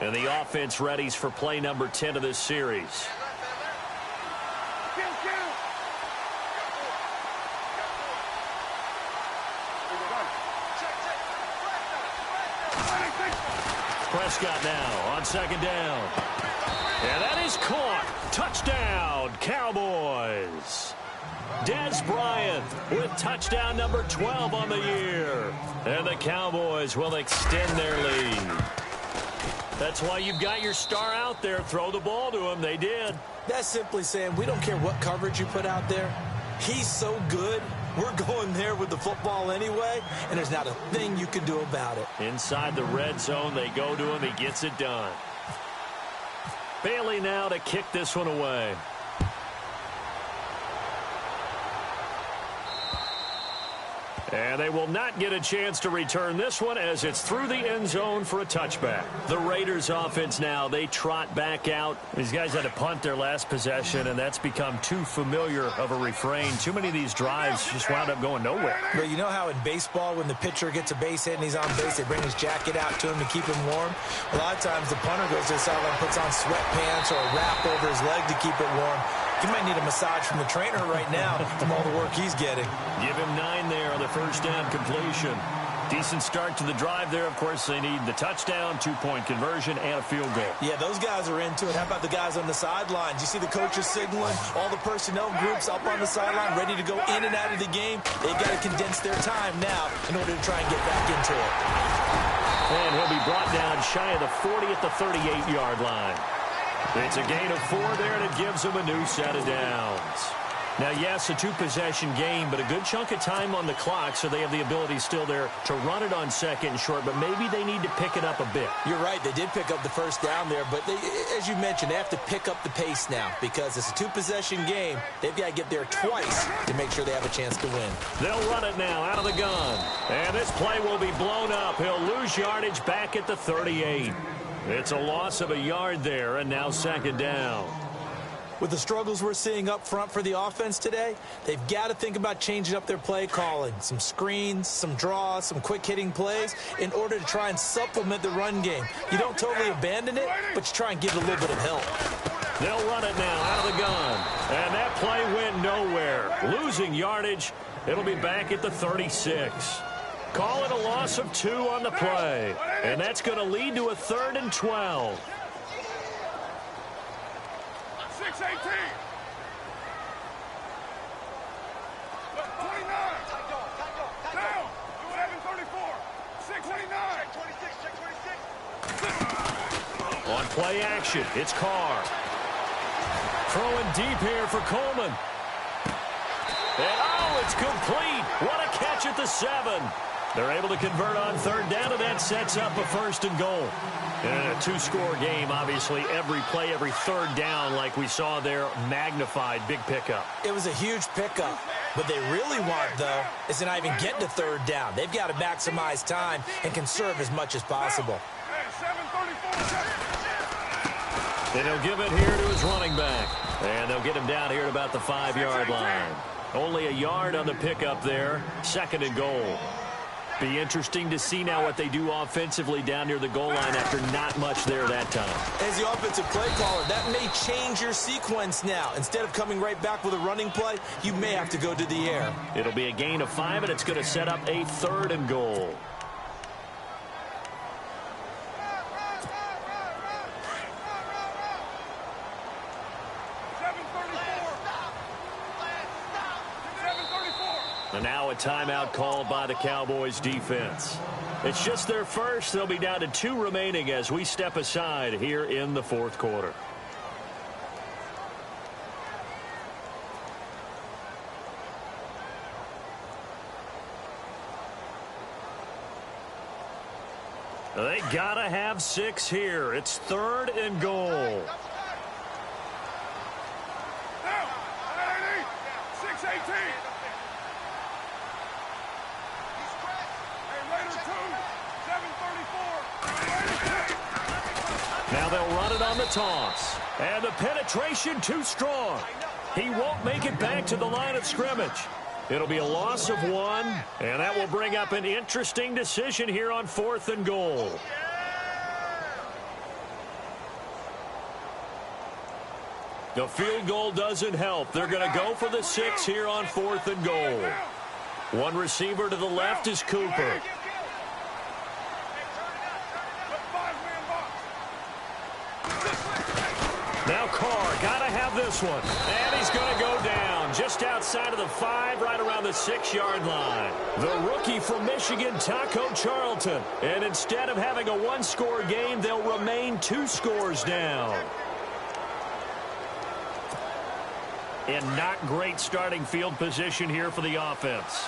And the offense readies for play number 10 of this series. Prescott now on 2nd down. And that is caught. Touchdown, Cowboys. Dez Bryant with touchdown number 12 on the year. And the Cowboys will extend their lead. That's why you've got your star out there. Throw the ball to him. They did. That's simply saying we don't care what coverage you put out there. He's so good. We're going there with the football anyway, and there's not a thing you can do about it. Inside the red zone, they go to him. He gets it done. Bailey now to kick this one away. And they will not get a chance to return this one as it's through the end zone for a touchback. The Raiders offense now, they trot back out. These guys had to punt their last possession, and that's become too familiar of a refrain. Too many of these drives just wound up going nowhere. But you know how in baseball, when the pitcher gets a base hit and he's on base, they bring his jacket out to him to keep him warm? A lot of times the punter goes to the sideline, puts on sweatpants or a wrap over his leg to keep it warm. He might need a massage from the trainer right now from all the work he's getting. Give him 9 there on the first down completion. Decent start to the drive there. Of course, they need the touchdown, 2-point conversion, and a field goal. Yeah, those guys are into it. How about the guys on the sidelines? You see the coaches signaling, all the personnel groups up on the sideline ready to go in and out of the game. They've got to condense their time now in order to try and get back into it. And he'll be brought down shy of the 40 at the 38-yard line. It's a gain of 4 there, and it gives them a new set of downs. Now, yes, a 2-possession game, but a good chunk of time on the clock, so they have the ability still there to run it on 2nd and short, but maybe they need to pick it up a bit. You're right. They did pick up the first down there, but as you mentioned, they have to pick up the pace now because it's a 2-possession game. They've got to get there twice to make sure they have a chance to win. They'll run it now out of the gun, and this play will be blown up. He'll lose yardage back at the 38. It's a loss of a yard there, and now 2nd down. With the struggles we're seeing up front for the offense today, they've got to think about changing up their play calling. Some screens, some draws, some quick-hitting plays in order to try and supplement the run game. You don't totally abandon it, but you try and give it a little bit of help. They'll run it now out of the gun. And that play went nowhere. Losing yardage. It'll be back at the 36. Call it a loss of 2 on the play. And that's going to lead to a 3rd and 12. 6-18. 29. Down. 7-34. 6-29. 26. On play action, it's Carr. Throwing deep here for Coleman. And oh, it's complete. What a catch at the 7. They're able to convert on 3rd down, and that sets up a 1st and goal. And in a 2-score game, obviously, every play, every 3rd down, like we saw there, magnified, big pickup. It was a huge pickup. What they really want, though, is to not even get to 3rd down. They've got to maximize time and conserve as much as possible. And he'll give it here to his running back. And they'll get him down here at about the 5-yard line. Only a yard on the pickup there. 2nd and goal. Be interesting to see now what they do offensively down near the goal line after not much there that time. As the offensive play caller, that may change your sequence now. Instead of coming right back with a running play, you may have to go to the air. It'll be a gain of 5, and it's going to set up a 3rd and goal. And now a timeout called by the Cowboys defense. It's just their first. They'll be down to 2 remaining as we step aside here in the 4th quarter. They gotta have 6 here. It's 3rd and goal. 6-18. Now they'll run it on the toss. And the penetration too strong. He won't make it back to the line of scrimmage. It'll be a loss of 1, and that will bring up an interesting decision here on 4th and goal. The field goal doesn't help. They're going to go for the 6 here on 4th and goal. One receiver to the left is Cooper. Now Carr, gotta have this one. And he's gonna go down just outside of the 5, right around the 6-yard line. The rookie from Michigan, Taco Charlton. And instead of having a 1-score game, they'll remain 2 scores down. And not great starting field position here for the offense.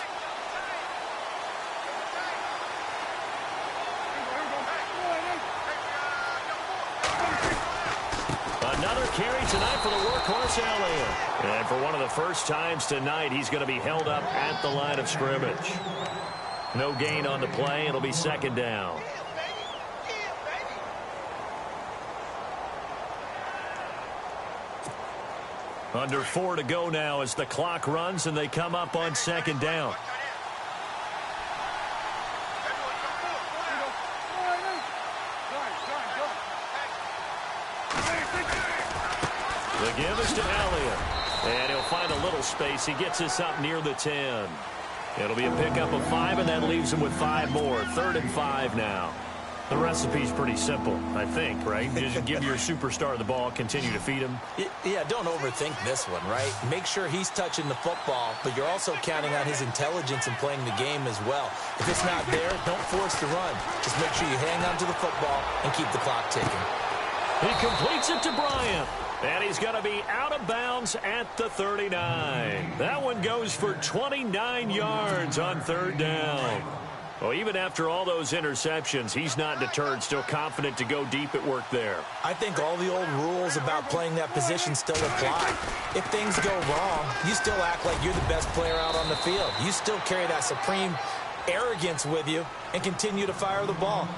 Another carry tonight for the workhorse, Elliott. And for one of the first times tonight, he's going to be held up at the line of scrimmage. No gain on the play. It'll be 2nd down. Under 4 to go now as the clock runs and they come up on 2nd down. The give is to Elliott. And he'll find a little space. He gets us up near the 10. It'll be a pickup of 5, and that leaves him with 5 more. 3rd and 5 now. The recipe's pretty simple, I think, right? Just give your superstar the ball, continue to feed him. Yeah, don't overthink this one, right? Make sure he's touching the football, but you're also counting on his intelligence in playing the game as well. If it's not there, don't force the run. Just make sure you hang on to the football and keep the clock ticking. He completes it to Bryant. And he's going to be out of bounds at the 39. That one goes for 29 yards on 3rd down. Well, even after all those interceptions, he's not deterred, still confident to go deep at work there. I think all the old rules about playing that position still apply. If things go wrong, you still act like you're the best player out on the field. You still carry that supreme arrogance with you and continue to fire the ball.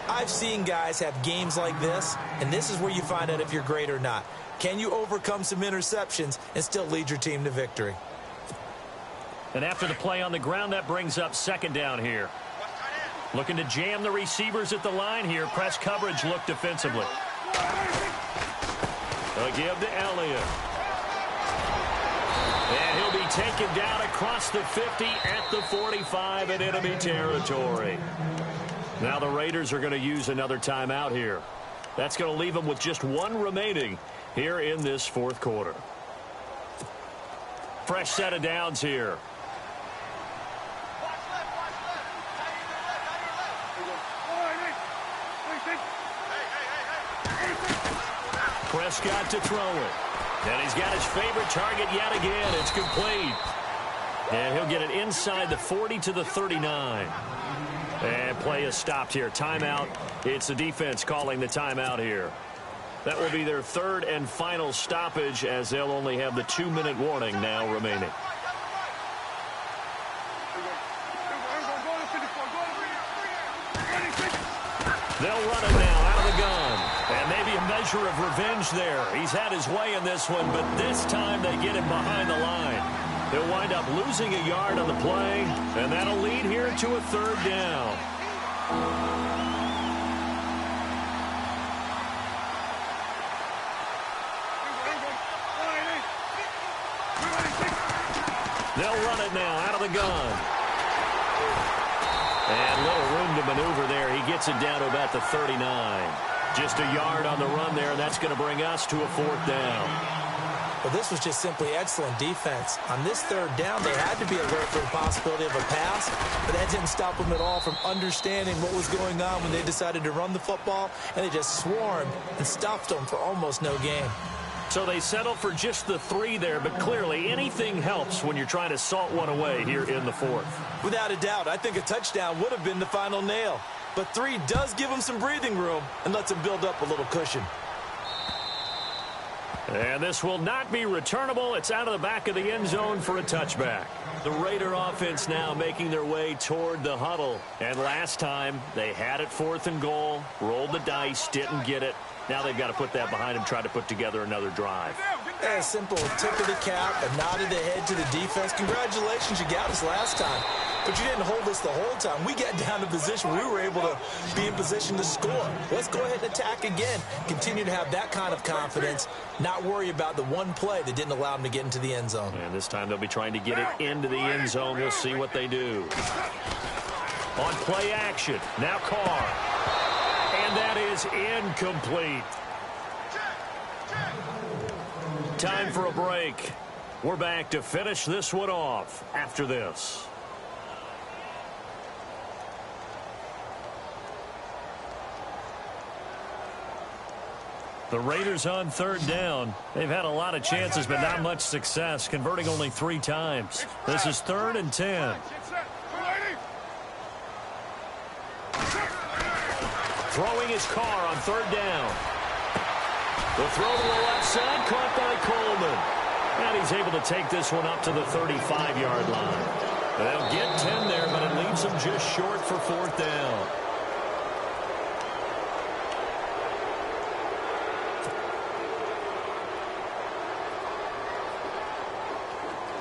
I've seen guys have games like this, and this is where you find out if you're great or not. Can you overcome some interceptions and still lead your team to victory? And after the play on the ground, that brings up 2nd down here. Looking to jam the receivers at the line here. Press coverage look defensively. A give to Elliott. And he'll be taken down across the 50 at the 45 in enemy territory. Now the Raiders are going to use another timeout here. That's going to leave them with just one remaining here in this fourth quarter. Fresh set of downs here. Prescott to throw it. And he's got his favorite target yet again. It's complete. And he'll get it inside the 40 to the 39. And play is stopped here. Timeout. It's the defense calling the timeout here. That will be their third and final stoppage, as they'll only have the 2-minute warning now remaining. They'll run it now out of the gun. And maybe a measure of revenge there. He's had his way in this one, but this time they get him behind the line. They'll wind up losing a yard on the play, and that'll lead here to a third down. They'll run it now out of the gun. And little room to maneuver there. He gets it down to about the 39. Just a yard on the run there. That's going to bring us to a fourth down. Well, this was just simply excellent defense. On this third down, they had to be alert for the possibility of a pass, but that didn't stop them at all from understanding what was going on when they decided to run the football, and they just swarmed and stuffed them for almost no gain. So they settle for just the 3 there, but clearly anything helps when you're trying to salt one away here in the fourth. Without a doubt, I think a touchdown would have been the final nail. But 3 does give them some breathing room and lets them build up a little cushion. And this will not be returnable. It's out of the back of the end zone for a touchback. The Raider offense now making their way toward the huddle. And last time they had it 4th and goal, rolled the dice, didn't get it. Now they've got to put that behind them, try to put together another drive. A simple tip of the cap, a nod of the head to the defense. Congratulations, you got us last time. But you didn't hold us the whole time. We got down to position where we were able to be in position to score. Let's go ahead and attack again. Continue to have that kind of confidence, not worry about the one play that didn't allow them to get into the end zone. And this time they'll be trying to get it into the end zone. We'll see what they do. On play action, now Carr. And that is incomplete. Time for a break. We're back to finish this one off after this. The Raiders on third down. They've had a lot of chances, but not much success, converting only 3 times. This is 3rd and 10. Throwing his Carr on 3rd down. The throw to the left side, caught by Coleman. And he's able to take this one up to the 35-yard line. They'll get 10 there, but it leaves them just short for 4th down.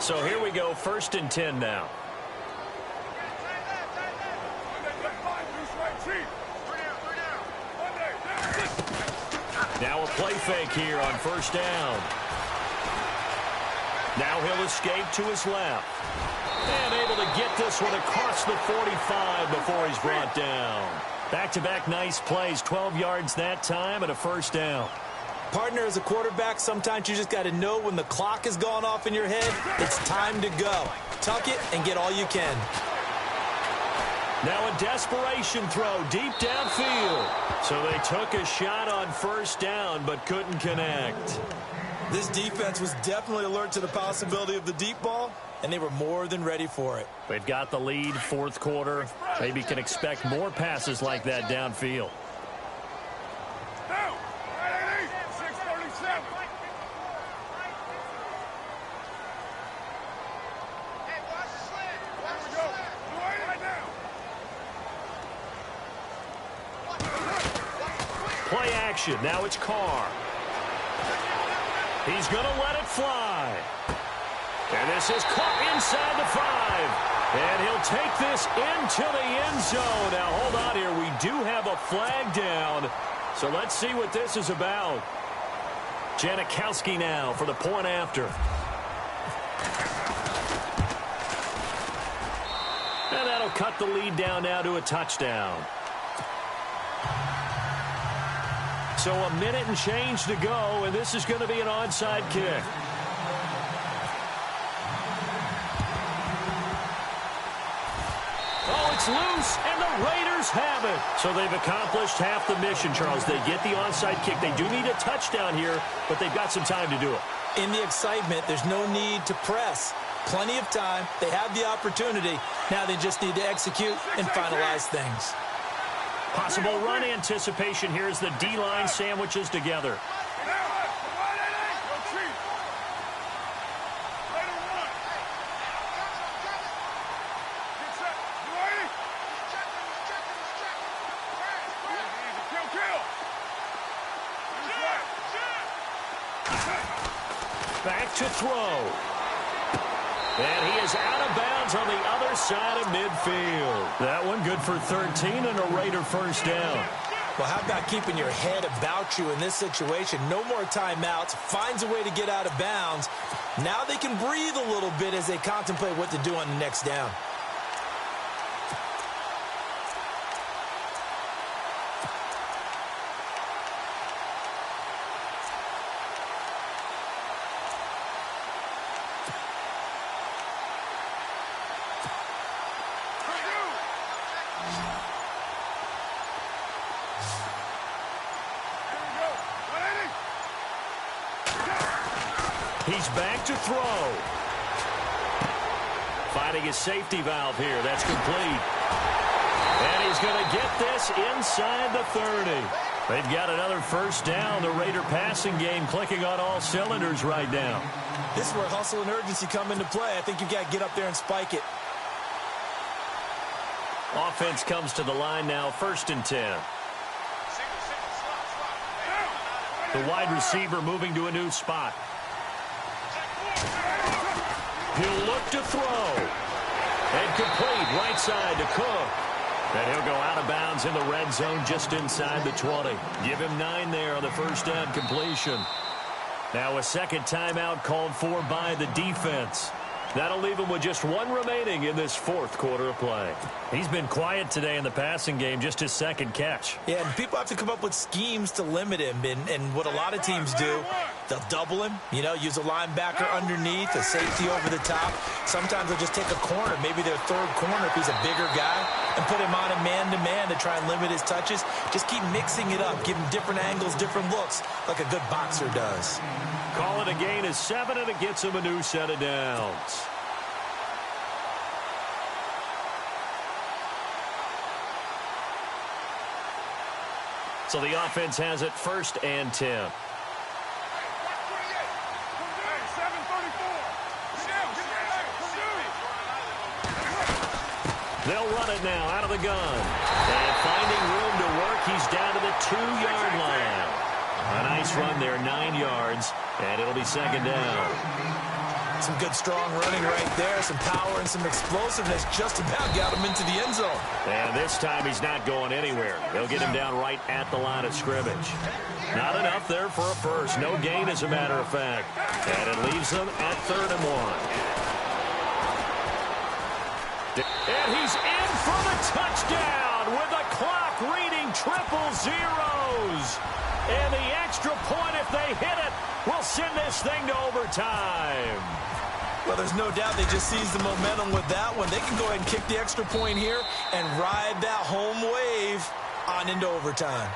So here we go, 1st and 10 now. Now a play fake here on 1st down. Now he'll escape to his left. And able to get this one across the 45 before he's brought down. Back-to-back nice plays, 12 yards that time and a 1st down. Partner, as a quarterback, sometimes you just got to know when the clock has gone off in your head, it's time to go. Tuck it and get all you can. Now a desperation throw deep downfield. So they took a shot on 1st down but couldn't connect. This defense was definitely alert to the possibility of the deep ball, and they were more than ready for it. They've got the lead, 4th quarter. Maybe can expect more passes like that downfield. Play action. Now it's Carr. He's going to let it fly. And this is caught inside the 5. And he'll take this into the end zone. Now, hold on here. We do have a flag down. So let's see what this is about. Janikowski now for the point after. And that'll cut the lead down now to a touchdown. So a minute and change to go, and this is going to be an onside kick. Oh, it's loose, and the Raiders have it. So they've accomplished half the mission, Charles. They get the onside kick. They do need a touchdown here, but they've got some time to do it. In the excitement, there's no need to press. Plenty of time. They have the opportunity. Now they just need to execute and finalize things. Possible run anticipation here as the D-line sandwiches together. Back to throw. And he is out of bounds on the other side of midfield. That one good for 13 and a Raider first down. Well, how about keeping your head about you in this situation? No more timeouts. Finds a way to get out of bounds. Now they can breathe a little bit as they contemplate what to do on the next down. He's back to throw. Finding his safety valve here. That's complete. And he's going to get this inside the 30. They've got another first down. The Raider passing game clicking on all cylinders right now. This is where hustle and urgency come into play. I think you've got to get up there and spike it. Offense comes to the line now, 1st and 10. The wide receiver moving to a new spot. He'll look to throw. And complete right side to Cook. And he'll go out of bounds in the red zone just inside the 20. Give him 9 there on the first down completion. Now a second timeout called for by the defense. That'll leave him with just 1 remaining in this 4th quarter of play. He's been quiet today in the passing game, just his 2nd catch. Yeah, and people have to come up with schemes to limit him. And what a lot of teams do, they'll double him, use a linebacker underneath, a safety over the top. Sometimes they'll just take a corner, maybe their 3rd corner if he's a bigger guy, and put him on a man-to-man to try and limit his touches. Just keep mixing it up, give him different angles, different looks, like a good boxer does. Call it a gain of 7, and it gets him a new set of downs. So the offense has it 1st and 10. They'll run it now out of the gun. And finding room to work, he's down to the 2-yard line. A nice run there, 9 yards, and it'll be 2nd down. Some good strong running right there, some power and some explosiveness just about got him into the end zone. And this time he's not going anywhere. They'll get him down right at the line of scrimmage. Not enough there for a first. No gain, as a matter of fact. And it leaves them at 3rd and 1. And he's in for the touchdown with the clock reading triple zeros. And the extra point, if they hit it, will send this thing to overtime. Well, there's no doubt they just seized the momentum with that one. They can go ahead and kick the extra point here and ride that home wave on into overtime.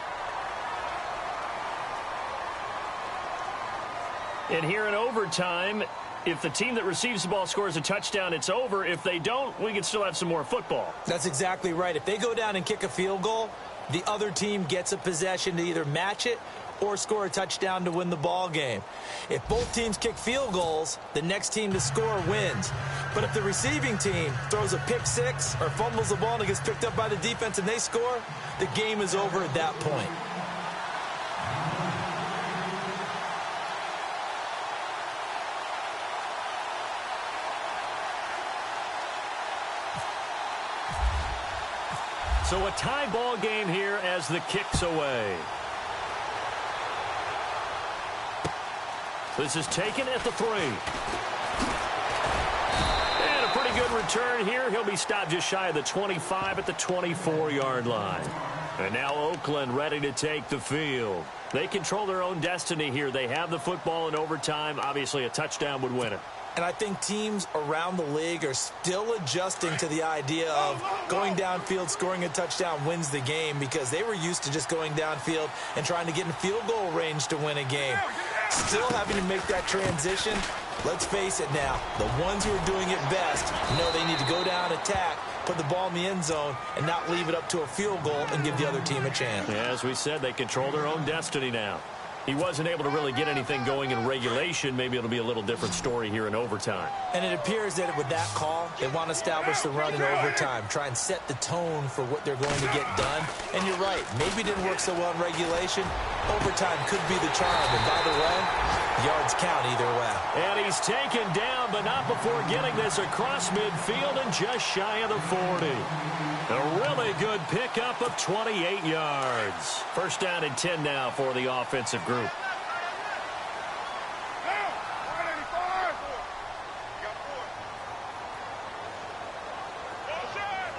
And here in overtime, if the team that receives the ball scores a touchdown, it's over. If they don't, we can still have some more football. That's exactly right. If they go down and kick a field goal, the other team gets a possession to either match it or score a touchdown to win the ball game. If both teams kick field goals, the next team to score wins. But if the receiving team throws a pick six or fumbles the ball and it gets picked up by the defense and they score, the game is over at that point. So a tie ball game here as the kick's away. This is taken at the 3. And a pretty good return here. He'll be stopped just shy of the 25 at the 24-yard line. And now Oakland ready to take the field. They control their own destiny here. They have the football in overtime. Obviously, a touchdown would win it. And I think teams around the league are still adjusting to the idea of going downfield, scoring a touchdown wins the game, because they were used to just going downfield and trying to get in field goal range to win a game. Still having to make that transition. Let's face it now, the ones who are doing it best know they need to go down, attack, put the ball in the end zone, and not leave it up to a field goal and give the other team a chance. Yeah, as we said, they control their own destiny now. He wasn't able to really get anything going in regulation. Maybe it'll be a little different story here in overtime. And it appears that with that call, they want to establish the run in overtime, try and set the tone for what they're going to get done. And you're right, maybe it didn't work so well in regulation. Overtime could be the charm. And by the way, yards count either way. And he's taken down, but not before getting this across midfield and just shy of the 40. A really good pickup of 28 yards. First down and 10 now for the offensive group.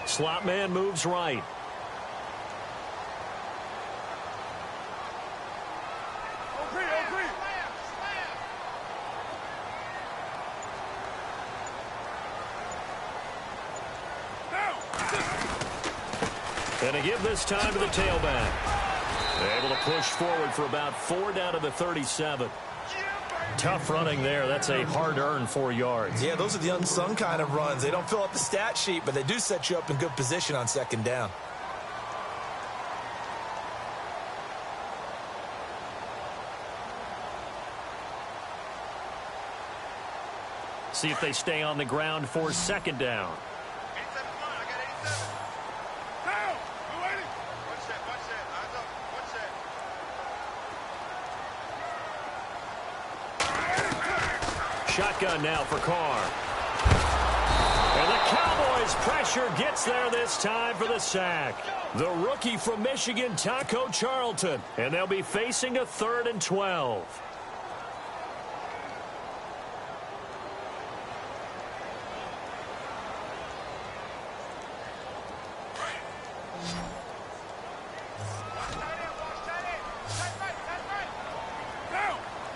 Slot man moves right. And a give this time to the tailback. Able to push forward for about 4 down to the 37. Tough running there. That's a hard-earned 4 yards. Yeah, those are the unsung kind of runs. They don't fill up the stat sheet, but they do set you up in good position on second down. See if they stay on the ground for second down. Shotgun now for Carr. And the Cowboys' pressure gets there this time for the sack. The rookie from Michigan, Taco Charlton. And they'll be facing a 3rd and 12.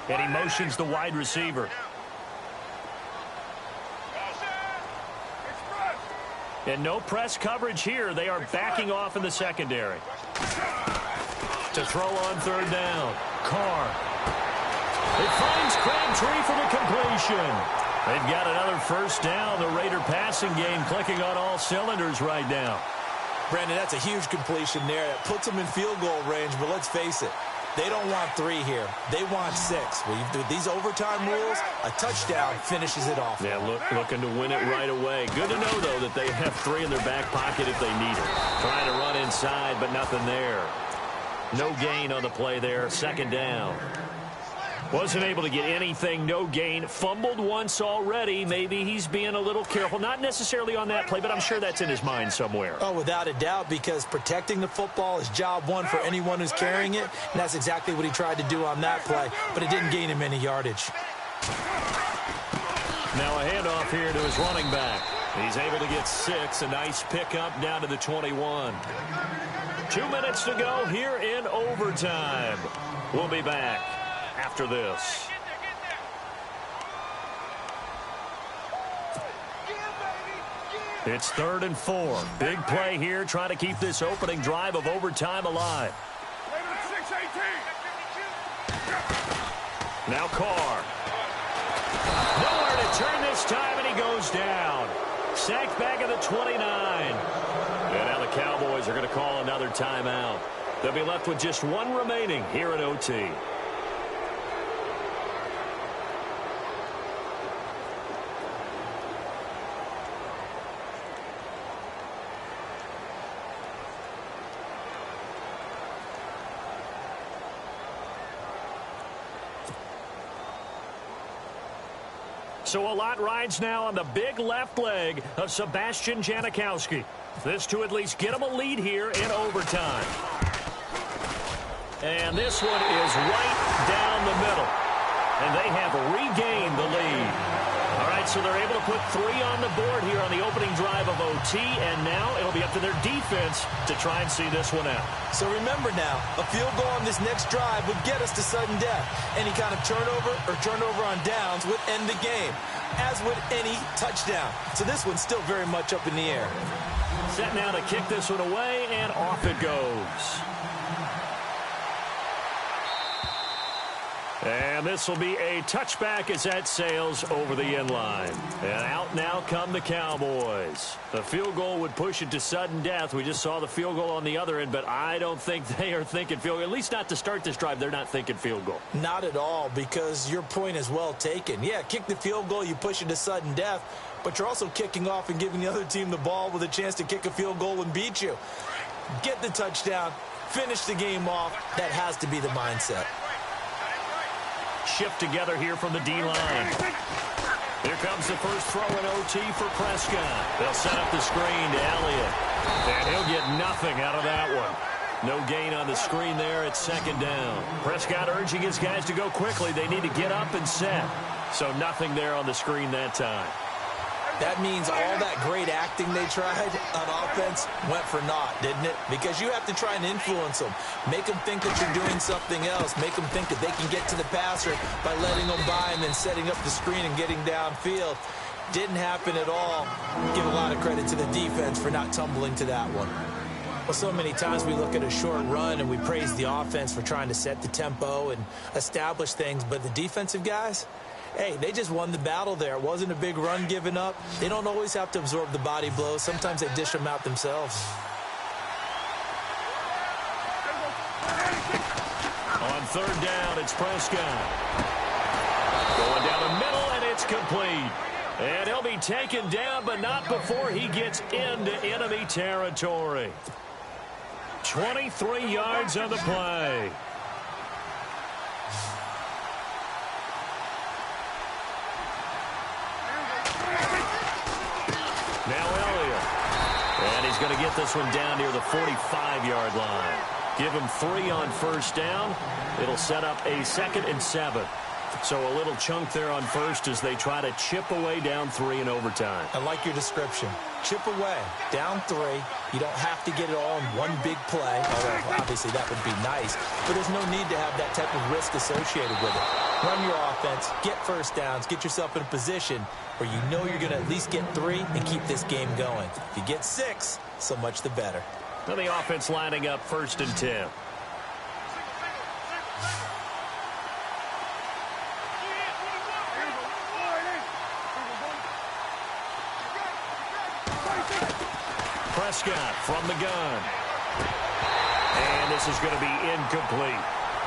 And he motions the wide receiver. And no press coverage here. They are backing off in the secondary. To throw on 3rd down. Carr. It finds Crabtree for the completion. They've got another first down. The Raider passing game clicking on all cylinders right now. Brandon, that's a huge completion there. That puts them in field goal range, but let's face it. They don't want 3 here. They want 6. With these overtime rules, a touchdown finishes it off. Yeah, looking to win it right away. Good to know, though, that they have 3 in their back pocket if they need it. Trying to run inside, but nothing there. No gain on the play there. Second down. Wasn't able to get anything. No gain. Fumbled once already. Maybe he's being a little careful. Not necessarily on that play, but I'm sure that's in his mind somewhere. Oh, without a doubt, because protecting the football is job one for anyone who's carrying it, and that's exactly what he tried to do on that play, but it didn't gain him any yardage. Now a handoff here to his running back. He's able to get 6. A nice pickup down to the 21. 2 minutes to go here in overtime. We'll be back after this. It's 3rd and 4. Big play here, trying to keep this opening drive of overtime alive. Now Carr. Nowhere to turn this time, and he goes down. Sacked back at the 29. And now the Cowboys are going to call another timeout. They'll be left with just 1 remaining here in OT. So a lot rides now on the big left leg of Sebastian Janikowski. This to at least get him a lead here in overtime. And this one is right down the middle. and they have regained the lead. All right, so they're able to put 3 on the board here on the opening drive of OT, and now it'll be up to their defense to try and see this one out. So remember now, a field goal on this next drive would get us to sudden death. Any kind of turnover or turnover on downs would end the game, as would any touchdown. So this one's still very much up in the air. Set now to kick this one away, and off it goes. And this will be a touchback as that sails over the end line. And out now come the Cowboys. The field goal would push it to sudden death. We just saw the field goal on the other end, but I don't think they are thinking field goal. At least not to start this drive. They're not thinking field goal. Not at all, because your point is well taken. Yeah, kick the field goal, you push it to sudden death, but you're also kicking off and giving the other team the ball with a chance to kick a field goal and beat you. Get the touchdown, finish the game off. That has to be the mindset. Shift together here from the D-line. Here comes the first throw in OT for Prescott. They'll set up the screen to Elliott. And he'll get nothing out of that one. No gain on the screen there. It's second down. Prescott urging his guys to go quickly. They need to get up and set. So nothing there on the screen that time. That means all that great acting they tried on offense went for naught, didn't it? Because you have to try and influence them. Make them think that you're doing something else. Make them think that they can get to the passer by letting them by and then setting up the screen and getting downfield. Didn't happen at all. Give a lot of credit to the defense for not tumbling to that one. Well, so many times we look at a short run and we praise the offense for trying to set the tempo and establish things, but the defensive guys, hey, they just won the battle there. It wasn't a big run given up. They don't always have to absorb the body blows. Sometimes they dish them out themselves. On third down, it's Prescott. Going down the middle, and it's complete. And he'll be taken down, but not before he gets into enemy territory. 23 yards on the play. Now Elliott. And he's going to get this one down near the 45-yard line. Give him 3 on first down. It'll set up a 2nd and 7. So a little chunk there on first as they try to chip away down 3 in overtime. I like your description. Chip away, down 3. You don't have to get it all in one big play, although obviously that would be nice. But there's no need to have that type of risk associated with it. Run your offense, get first downs, get yourself in a position where you know you're going to at least get 3 and keep this game going. If you get 6, so much the better. Now the offense lining up 1st and 10. Prescott from the gun. And this is going to be incomplete.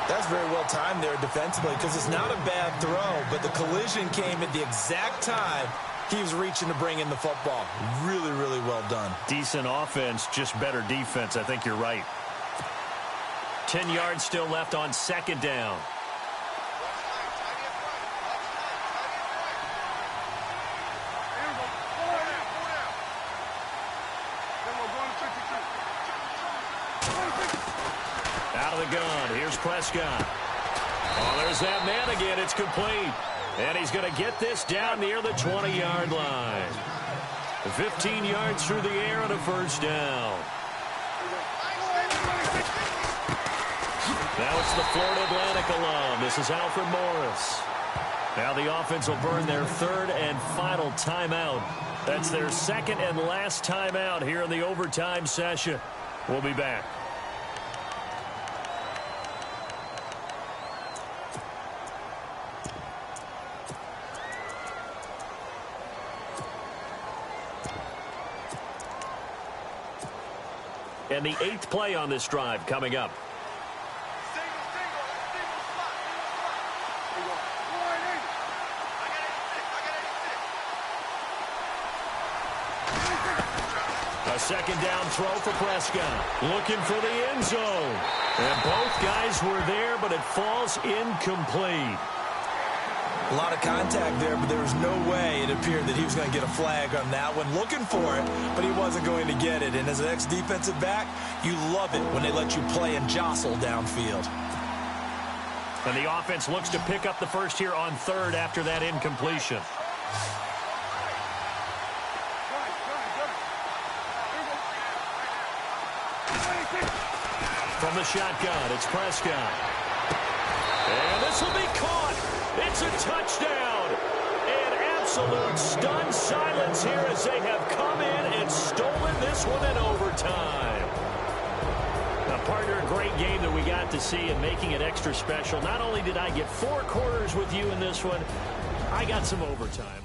That's very well timed there defensively because it's not a bad throw, but the collision came at the exact time he was reaching to bring in the football. Really, really well done. Decent offense, just better defense. I think you're right. 10 yards still left on 2nd down. Out of the gun. Here's Prescott. Oh, there's that man again. It's complete. And he's going to get this down near the 20-yard line. 15 yards through the air and a first down. Now it's the Florida Atlantic alum. This is Alfred Morris. Now the offense will burn their 3rd and final timeout. That's their 2nd and last timeout here in the overtime session. We'll be back. And the 8th play on this drive coming up. A 2nd down throw for Prescott. Looking for the end zone. And both guys were there, but it falls incomplete. A lot of contact there, but there was no way it appeared that he was going to get a flag on that one. Looking for it, but he wasn't going to get it. And as an ex-defensive back, you love it when they let you play and jostle downfield. And the offense looks to pick up the first here on third after that incompletion. From the shotgun, it's Prescott. And this will be caught. It's a touchdown. And absolute stunned silence here as they have come in and stolen this one in overtime. Now, partner, a great game that we got to see and making it extra special. Not only did I get 4 quarters with you in this one, I got some overtime.